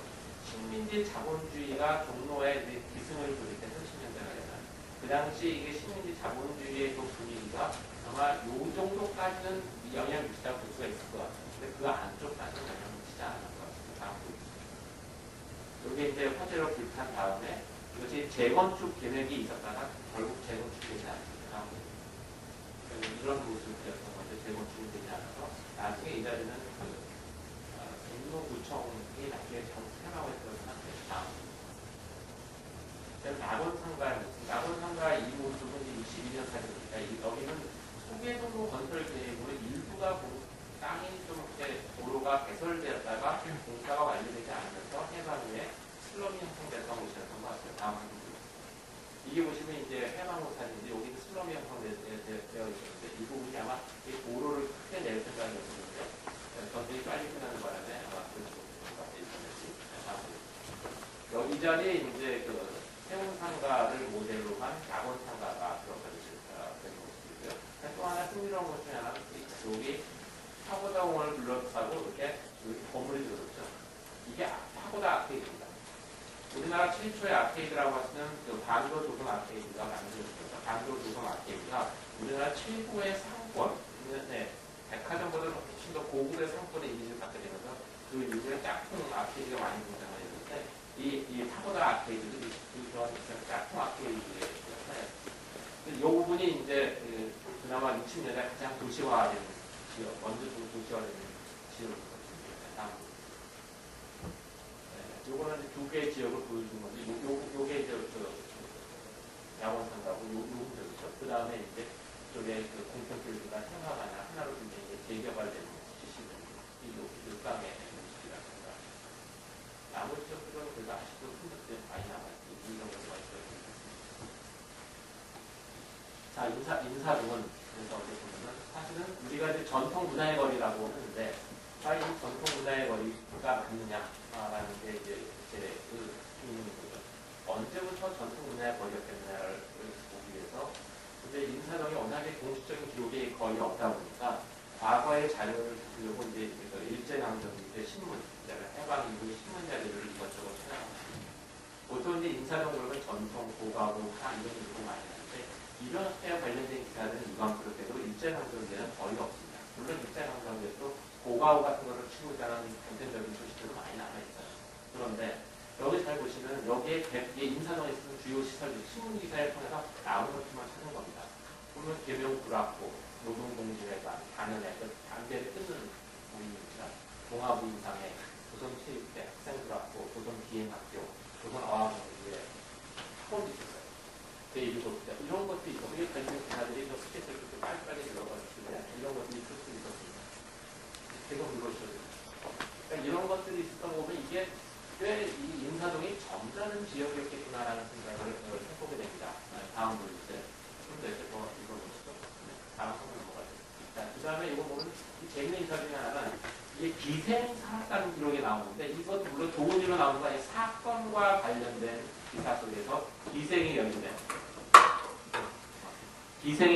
식민지 자본주의가 종로에 기승을 부릴 때 30년대가 되면 그 당시 이게 식민지 자본주의의 그 분위기가 아마 요 정도까지는 영향을 미치다고 볼 수가 있을 것 같아요. 근데 그 안쪽까지는 영향을 미치지 않을 것 같습니다. 다음 여기 이제 화재로 불탄 다음에 이것이 재건축 계획이 있었다가 결국 재건축되지 않습니다. 이런 모습이었던 건데 재건축이 되지 않아서 나중에 이 자리는 종로구청이 나중에 해나고 했던 상태입니다. 낙원상가의 모습. 낙원상가의 이 모습은 62년 사진입니다. 여기는 소개도로 건설 계획으로 일부가 땅이 좀 이렇게 도로가 개설되었다가 공사가 완료되지 않으면서 해방 후에 슬럼이 형성돼서 오셨던 것 같아요. 다음 부분. 이게 보시면 이제 해방 후 사진인데 여기는 슬럼이 형성되어 있었는데 이 부분이 아마 이 도로를 크게 낼 생각이었는데 전쟁이 빨리 끝나는 바람에 아마 그런 식으로 된 것 같아요. 이 자리에 이제 세운상가를 모델로 한 낙원상가가 들어가는 모습이고요. 또 하나 흥미로운 것 중에 하나는 여기 파고다공원을 둘러싸고 이렇게 건물이 들어섰죠. 이게 파고다 아케이드입니다. 우리나라 최초의 아케이드라고 하시는 반도 조성 아케이드가 만들어졌습니다. 반도 조성 아케이드가 우리나라 최고의 상권, 백화점보다는 훨씬 더 고급의 상권의 이미지를 갖게 되면서 그 이후에 짝퉁 아케이드가 많이 등장을 했는데 이 파고다 아케이드도 그런 짝퉁 아케이드의 하나였습니다. 이 부분이 이제 그나마 60년대 가장 도시화된 지역, 먼저 도시화된 지역을 보겠습니다. 요거는 두 개의 지역을 보여준 건데, 요게 이제 야원상가고, 요쪽이죠. 그 다음에 이제 이쪽에 공평필드가 생화가나 하나로 이제 재개발된 시시는 이 땅의 모습이라고. 나머지 쪽들은 그래도 아직도 흔적들이 많이 남아있고 이 정도가 있어요. 자, 인사동은 그래서 어떻게 보면은 사실은 우리가 이제 전통 문화의 거리라고 하는데 과연 이 전통 문화의 거리가 맞느냐라는 게 이제 제 의문이거든요. 언제부터 전통 문화의 거리였겠냐를 보기 위해서 근데 인사동이 워낙에 공식적인 기록이 거의 없다 보니까 과거의 자료를 보려고 이제 일제강점기 때 신문, 해방 이후의 신문 자료를 이것저것 찾아봤습니다. 보통 이제 인사동 그러면 전통, 고가고, 이런 식으로 많이 하는데 이렇게 관련된 기사들은 유감스럽게도 일제강점기에는 거의 없습니다. 물론 일제강점기에도 고가호 같은 거를 치고 있다는 단편적인 소식들도 많이 남아있어요. 그런데 여기 잘 보시면 여기에 인사동에 있는 주요 시설들, 신문기사를 통해서 나오는 것들만 찾는 겁니다. 보면 개명 불합고, 노동공주회관, 단연회, 단계를 끊는 모임입니다. 동아부인상회, 조선체육대, 학생불합고, 조선기행학교, 조선어학원에 학원도 있었어요. 제1고대 이런 것도 있고, 이게 관련 기사들이 좀 스케치를 그렇게 빨리빨리 들어가지고 이런 것들이 있을 수 있었습니다. 계속 읽어주셔도 그러니까 이런 것들이 있었던 거 보면 이게 꽤 이 인사동이 점잖은 지역이었겠구나라는 생각을 해보게 됩니다. 다음 보여주세요. 좀 더 이렇게 더 읽어보시죠. 다음 한번 넘어가죠. 자, 그 다음에 이거 보면 재미있는 인사 중에 하나는 이게 기생 살았다는 기록이 나오는데 이것도 물론 좋은 일로 나오는 거 아니에요. 사건과 관련된 기사 속에서 기생이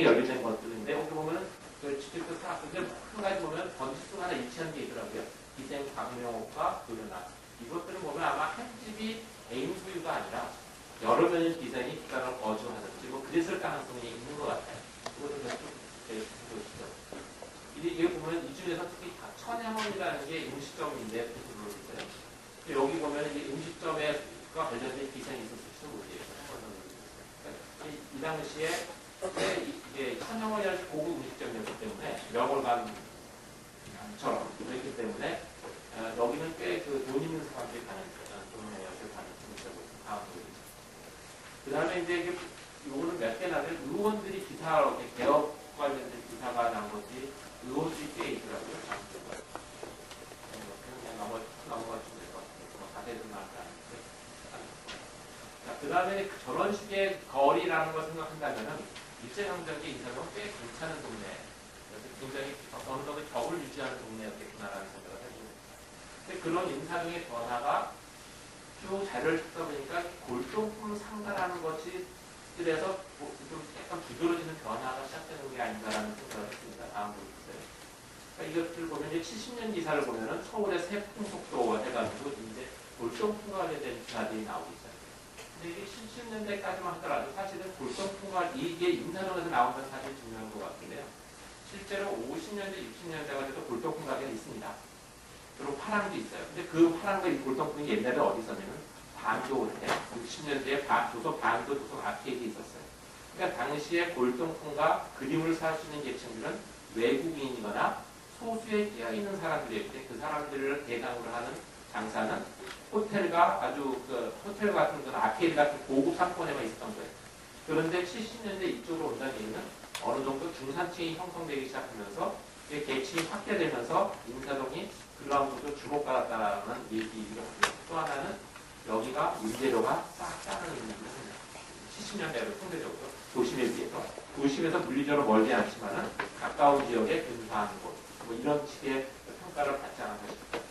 연루된 것들인데 여기 보면은 그 직접 사건들 한 가지 보면 번지수 하나 일치하는 게 있더라고요. 기생 박명옥과 도련아 이것들은 보면 아마 한 집이 개인 소유가 아니라 여러 명의 기생이 국가를 거주하든지 뭐 그랬을 가능성이 있는 것 같아요. 그것도 좀 보시죠. 이게 보면 이 중에서 특히 천양원이라는 게 음식점인데 불러주세요. 여기 보면 이 음식점과 관련된 기생이 있었을지도 모르겠어요. 이 당시에 이게 천양원이라는 고급 음식점이었기 때문에 명월관처럼 그랬기 때문에 여기는 꽤 그 돈 있는 사람들이 가는 동네였을 가능성이 있다고 다음 보여주세요. 그 다음에 이제 요거는 몇 개나 돼 의원들이 기사 개업 관련된 기사가 난 것이 의원들이 꽤 있더라고요. 그냥 넘어가시면 될 것 같아요. 자세히 나오지 않는데. 자, 그 다음에 저런 식의 거리라는 걸 생각한다면은 일제강점기 인사동은 꽤 괜찮은 동네. 굉장히 어느 정도 격을 유지하는 동네였겠구나라는 생각을 해봅니다. 근데 그런 인사동의 변화가 쭉 자료를 찾다 보니까 골동품 상가라는 것이 그래서 좀 약간 두드러지는 변화가 시작되는 게 아닌가라는 생각을 했습니다. 다음 보여주세요. 그러니까 이것들 보면 이제 70년 기사를 보면은 서울의 세풍속도 해가지고 이제 골동품과 관련된 기사들이 나오고 있어요. 근데 이게 70년대까지만 하더라도 사실은 골동품과 이게 인사동에서 나온 건 사실 중요한 것 같은데요. 실제로 50년대, 60년대가 돼도 골동품 가게는 있습니다. 그리고 파랑도 있어요. 근데 그 파랑과 이 골동품이 옛날에 어디 있었냐면 반도 때 60년대에 조선 반도 조선 아케이드에 있었어요. 그러니까 당시에 골동품과 그림을 살 수 있는 계층들은 외국인이거나 소수에 끼어있는 사람들이었는데 그 사람들을 대상으로 하는 장사는 호텔과 아주 호텔 같은 그 아케이드 같은 고급 상권에만 있었던 거예요. 그런데 70년대 이쪽으로 온다는 얘기는 어느 정도 중산층이 형성되기 시작하면서 계층이 확대되면서 인사동이 그러한 것도 주목받았다는 얘기가 또 하나는 여기가 임대료가 싹 작은 얘기를 합니다. 70년대로 상대적으로 도심에 비해서 도심에서 물리적으로 멀지 않지만은 가까운 지역에 근사한 곳 뭐 이런 식의 평가를 받지 않았나 싶습니다.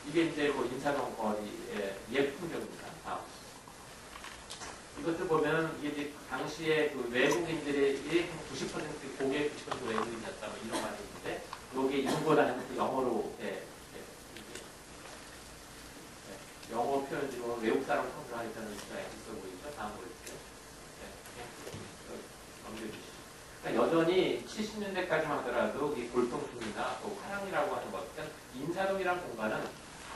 이게 이제 그 인사동 거리의 예풍경입니다. 다음. 이것들 보면 이게 이제 당시에 그 외국인들의 90% 고객 90% 외국인이었다 뭐 이런 말이 있는데 여기에 인보다는 영어로 영어 표현으로 외국 사람 통틀어 있다는 수가 있어 보이죠. 다음 보여주세요. 넘겨주시죠. 그러니까 여전히 70년대까지만 하더라도 이 골동품이나 또 화랑이라고 하는 것, 그러니까 인사동이라는 공간은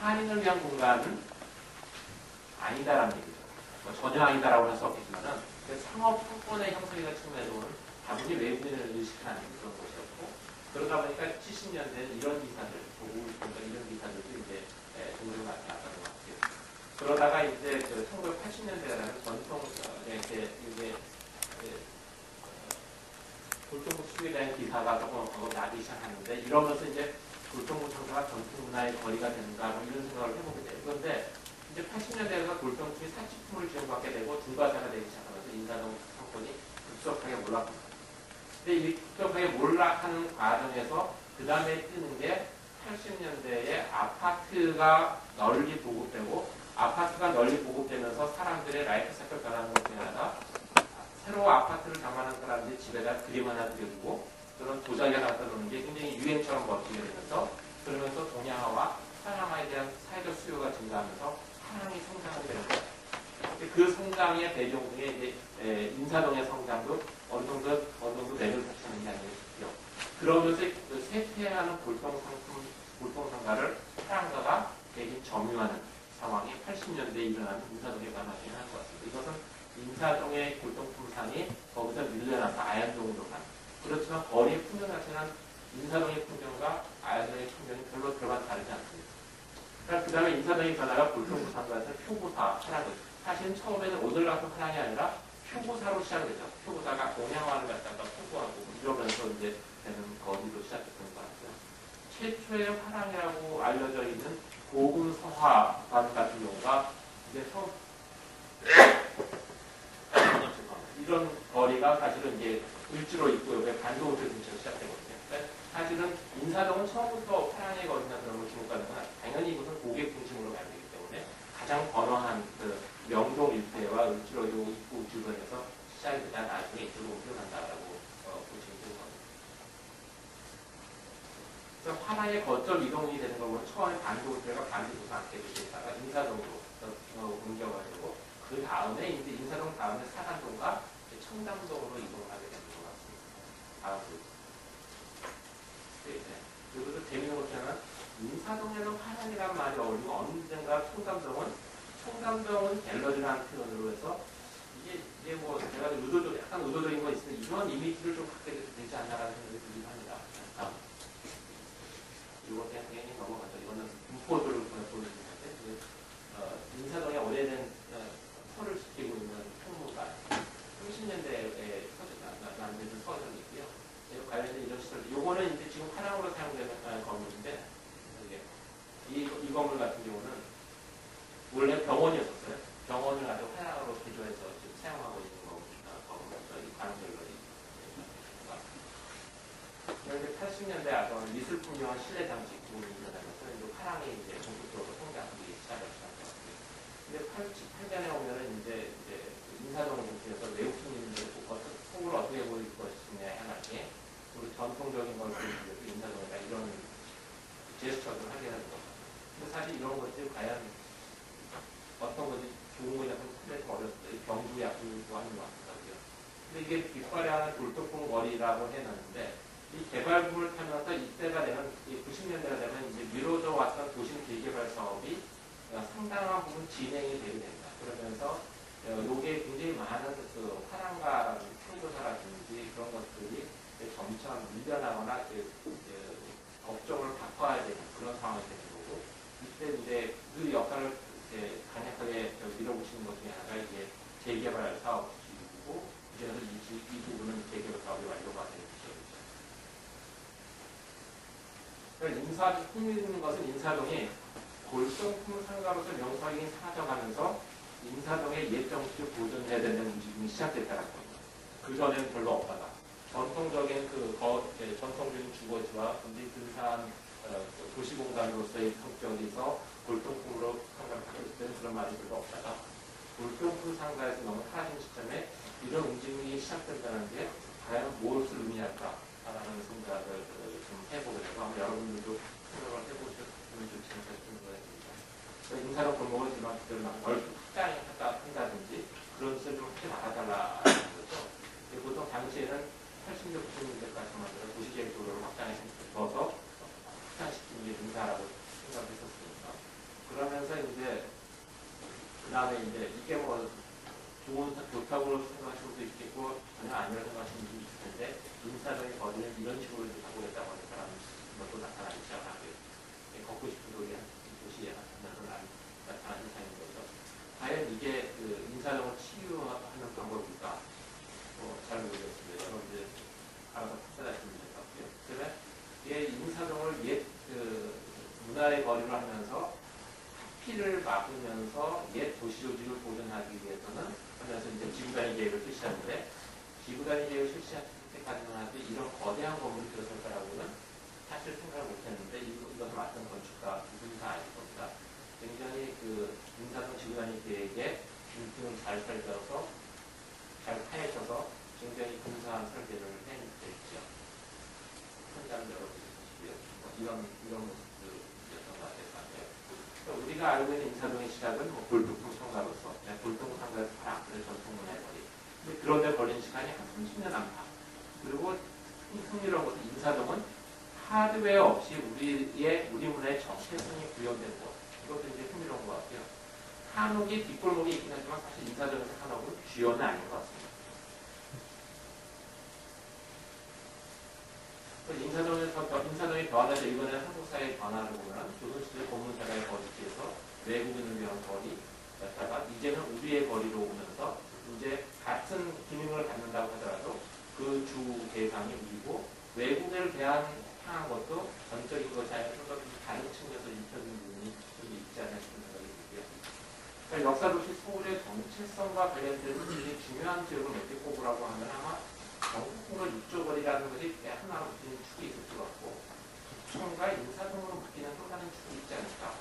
한인을 위한 공간은 아니다라는 얘기죠. 뭐 전혀 아니다라고 할 수 없겠지만은 상업 상권의 형성이나 측면에서는 다분히 외국인을 의식하는 그런 곳이었고 그러다 보니까 70년대는 이런 기사들, 이런 기사들도 이제 종종 나타났던 것 같아요. 그러다가 이제 1980년대에는 전통 이게 골동품 수익에 대한 기사가 조금 나기 시작하는데 이러면서 이제 골동품 상가가 전통 문화의 거리가 된다, 뭐 이런 생각을 해보게 돼요. 그런데 이제 80년대에서 골동품이 사치품을 지원받게 되고 중과자가 되기 시작하면서 인사동 상권이 급속하게 올라갑니다. 근데 이 급속하게 올라가는 과정에서 그 다음에 뜨는 게 80년대에 아파트가 널리 보급되고, 아파트가 널리 보급되면서 사람들의 라이프 사이클 변하는 것 중에 하나가 새로 아파트를 장만한 사람들이 집에다 그림 하나 그려두고 그런 도자기 하나 갖다 놓는 게 굉장히 유행처럼 멋지게 되면서, 그러면서 동양화와 서양화에 대한 사회적 수요가 증가하면서 사랑이 성장하게 되는 거예요. 그 성장의 배경 중에 이제 인사동의 성장도 어느 정도 맥을 펼치는 게 아니에요. 그러면서 그 쇠퇴하는 골동상가를 사랑가가 대신 점유하는 상황이 80년대에 일어나는 인사동에 관하긴 한 것 같습니다. 이것은 인사동의 골동품상이 거기서 밀려나서 아현동으로 간. 그렇지만 거리의 풍경 자체는 인사동의 풍경과 아현동의 풍경이 별로 별반 다르지 않습니다. 그러니까 그 다음에 인사동의 변화가 골동품상가에서 표고사, 하락을. 사실은 처음에는 오늘 같은 하락이 아니라 표고사로 시작되죠. 표고사가 동양화를 갖다가 표고하고 이러면서 이제 되는 거리로 시작됐던 것 같아요. 최초의 화랑이라고 알려져 있는 고금성화관 같은 경우가 이제 이런 거리가 사실은 이제 을지로 있고 여기 반도호텔 근처로 시작되거든요. 그러니까 사실은 인사동은 처음부터 화랑의 거리나 그런 걸 주목하는 건 당연히 이것은 고객 중심으로 가야 되기 때문에 가장 번화한 그 명동 일대와 을지로 입구 주변에서 시작이 되다 나중에 이쪽으로 옮겨간다라고 보시면 되는 겁니다. 그래서 화랑의 거점 이동이 되는 걸 보면 처음에 반도호텔과 반도호텔 앞에 있다가 인사동으로 옮겨가지고 그 다음에 이제 인사동 다음에 사단동과 청담동으로 이동하게 되는 것 같습니다. 다음으로. 그리고 또 재미있는 것처럼 인사동에는 화랑이라는 말이 어울리고 언젠가 청담동은 갤러리라는 표현으로 해서 이게 뭐 제가 약간 의도적인 건 있으면 이런 이미지를 좀 갖게 되지 않나라는 생각이 들긴 합니다. 다음. 이거 그냥 당연히 넘어가죠. 이거는 분포도를 보여주는데 인사동에 오래된 터를 지키고 있는 풍무가 30년대에 만든 서점이 있고요. 관련된 이런 시설. 요거는 이제 지금 화랑으로 사용되는 건물인데 이 건물 같은 경우는 원래 병원이었었어요. 병원을 아주 화랑으로 개조해서 지금 사용하고 있는 건물이죠. 이 관절거리. 그런데 80년대 아까 미술품용한 실내 장식 부분이 일어나면서 이제 화랑이 이제 본격적으로 성장하기 시작했습니다. 근데 88년에 오면은 이제 인사동을 중심해서 외국 손님들의 속을 어떻게 보일 것이냐에 하나에 우리 전통적인 걸 보여주면서 인사동에다 이런 제스처를 하게 하는 것. 근데 사실 이런 것들이 과연 어떤 것이 좋은 거냐면 크게 어렸어요. 경주 약국도 하는 것 같더라고요. 근데 이게 빛발의 돌동풍 거리라고 해놨는데 이 개발부를 타면서 이때가 되면 90년대가 되면 이제 미뤄져 왔던 도심 재개발 사업이 상당한 부분 진행이 되게 됩니다. 그러면서 요게 굉장히 많은 그 화랑과 풍조사라든지 그런 것들이 점차 밀려나거나 업종을 바꿔야 되는 그런 상황이 되는 거고, 이때 이제 그 역할을 강력하게 밀어붙이는 것 중에 하나가 이게 재개발 사업이고, 이제는 이 부분은 재개발 사업이 완료가 되는 지역이죠. 흥미있는 것은 인사동이 골동품 상가로서 명성이 사라져가면서 인사동의 옛 정치를 보존해야 되는 움직임이 시작됐다는 겁니다. 그 전에는 별로 없다가 전통적인 전통적인 주거지와 근사한 도시공간으로서의 성격에서 골동품으로 상가를 바뀌었을 때는 그런 말이 별로 없다가 골동품 상가에서 너무 사라진 시점에 이런 움직임이 시작된다는 게 과연 무엇을 의미할까라는 생각을 좀 해보게 되고 아마 여러분들도 생각을 해보셨으면 좋지 않을까 싶은 생각이 듭니다. 인사동 골목을 지금 넓게 확장한다든지 그런 짓을 좀 하지 말아달라는 거죠. 보통 당시에는 80년대, 90년대까지 만들어 도시계획 도로를 확장해서 넣어서 확장시키는 게 인사라고 생각을 했었으니까. 그러면서 이제 그 다음에 이제 이게 뭐 좋은 교탁으로 생각하시는 분도 있겠고 전혀 아니라고 생각하시는 분도 있을 텐데 인사동의 거리는 이런 식으로 가고 있다고 하는 것도 나타나기 시작하고요. 걷고 싶은 도시에 나타나는 현상인 거죠. 과연 이게 그 인사동을 치유하는 방법일까? 잘 모르겠습니다. 여러분들 알아서 판단하시면 될 것 같고요. 그러면 이 인사동을 옛 그 피를 막으면서 옛 도시 조직을 보존하기 위해서는 하면서 이제 지구단위 계획을 실시하는데 지구단위 계획을 실시할 때까지만 해도 이런 거대한 건물이 들어설 거라고는 사실 생각을 못했는데 이것을 맡은 건축가 누군지 다 알 겁니다. 굉장히 그 인사동 지구단위 계획에 등을 잘 설정해서 잘 파헤쳐서 굉장히 근사한 설계를 해냈죠. 현장 열어주시고요. 이런 모습들이었던 것 같아요. 그러니까 우리가 알고 있는 인사동의 시작은 뭐 볼통 상가로서 볼통 상가에서 바로 앞에 전통 문화의 거리. 근데 그런데 걸린 시간이 한 30년 안팎. 그리고 흥미로운 것은 인사동은 하드웨어 없이 우리 문화의 정체성이 구현된 것. 이것도 이제 흥미로운 것 같아요. 한옥이 뒷골목이 있긴 하지만 사실 인사동에서 한옥은 주요는 아닌 것 같습니다. 인사동의 변화에서 이번에 한국 사회의 변화를 보면 조선시대 고문사가의 거리에서 외국인을 위한 거리였다가 이제는 우리의 거리로 오면서 이제 같은 기능을 갖는다고 하더라도 그 주 대상이 우리고 외국인을 향한 것도 전적인 것이 아니라 좀 더 다른 측면에서 입혀진 부분이 좀 있지 않나 싶은 생각이 들고요. 그러니까 역사도시 서울의 정체성과 관련된 굉장히 중요한 지역을 몇 개 꼽으라고 하면 아마 경북과 육조거리라는 것이 하나로 묶이는 축이 있을 것 같고 부천과 인사동으로 묶이는 또 다른 축이 있지 않을까.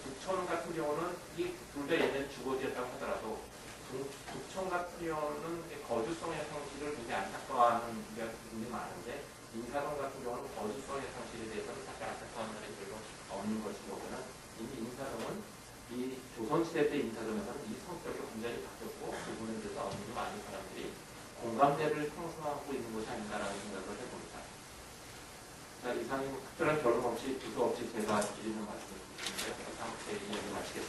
부천 같은 경우는 이 둘 다 옛날 주거지였다고 하더라도 부천 같은 경우는 거주성의 상실을 굉장히 안타까워하는 분들이 많은데 인사동 같은 경우는 거주성의 상실에 대해서는 사실 안타까워하는 사람이 별로 없는 것이고 이미 인사동은 이 조선시대 때 인사동에서는 이 성격이 굉장히 바뀌었고 부분에 대해서 어느 정도 많은 사람들이 공감대를 형성하고 있는 것이 아닌가라는 생각을 해봅니다. 자, 이상이 특별한 결론 없이 두서 없이 제가 드리는 말씀을 드리는데요. 제 이야기 마치겠습니다.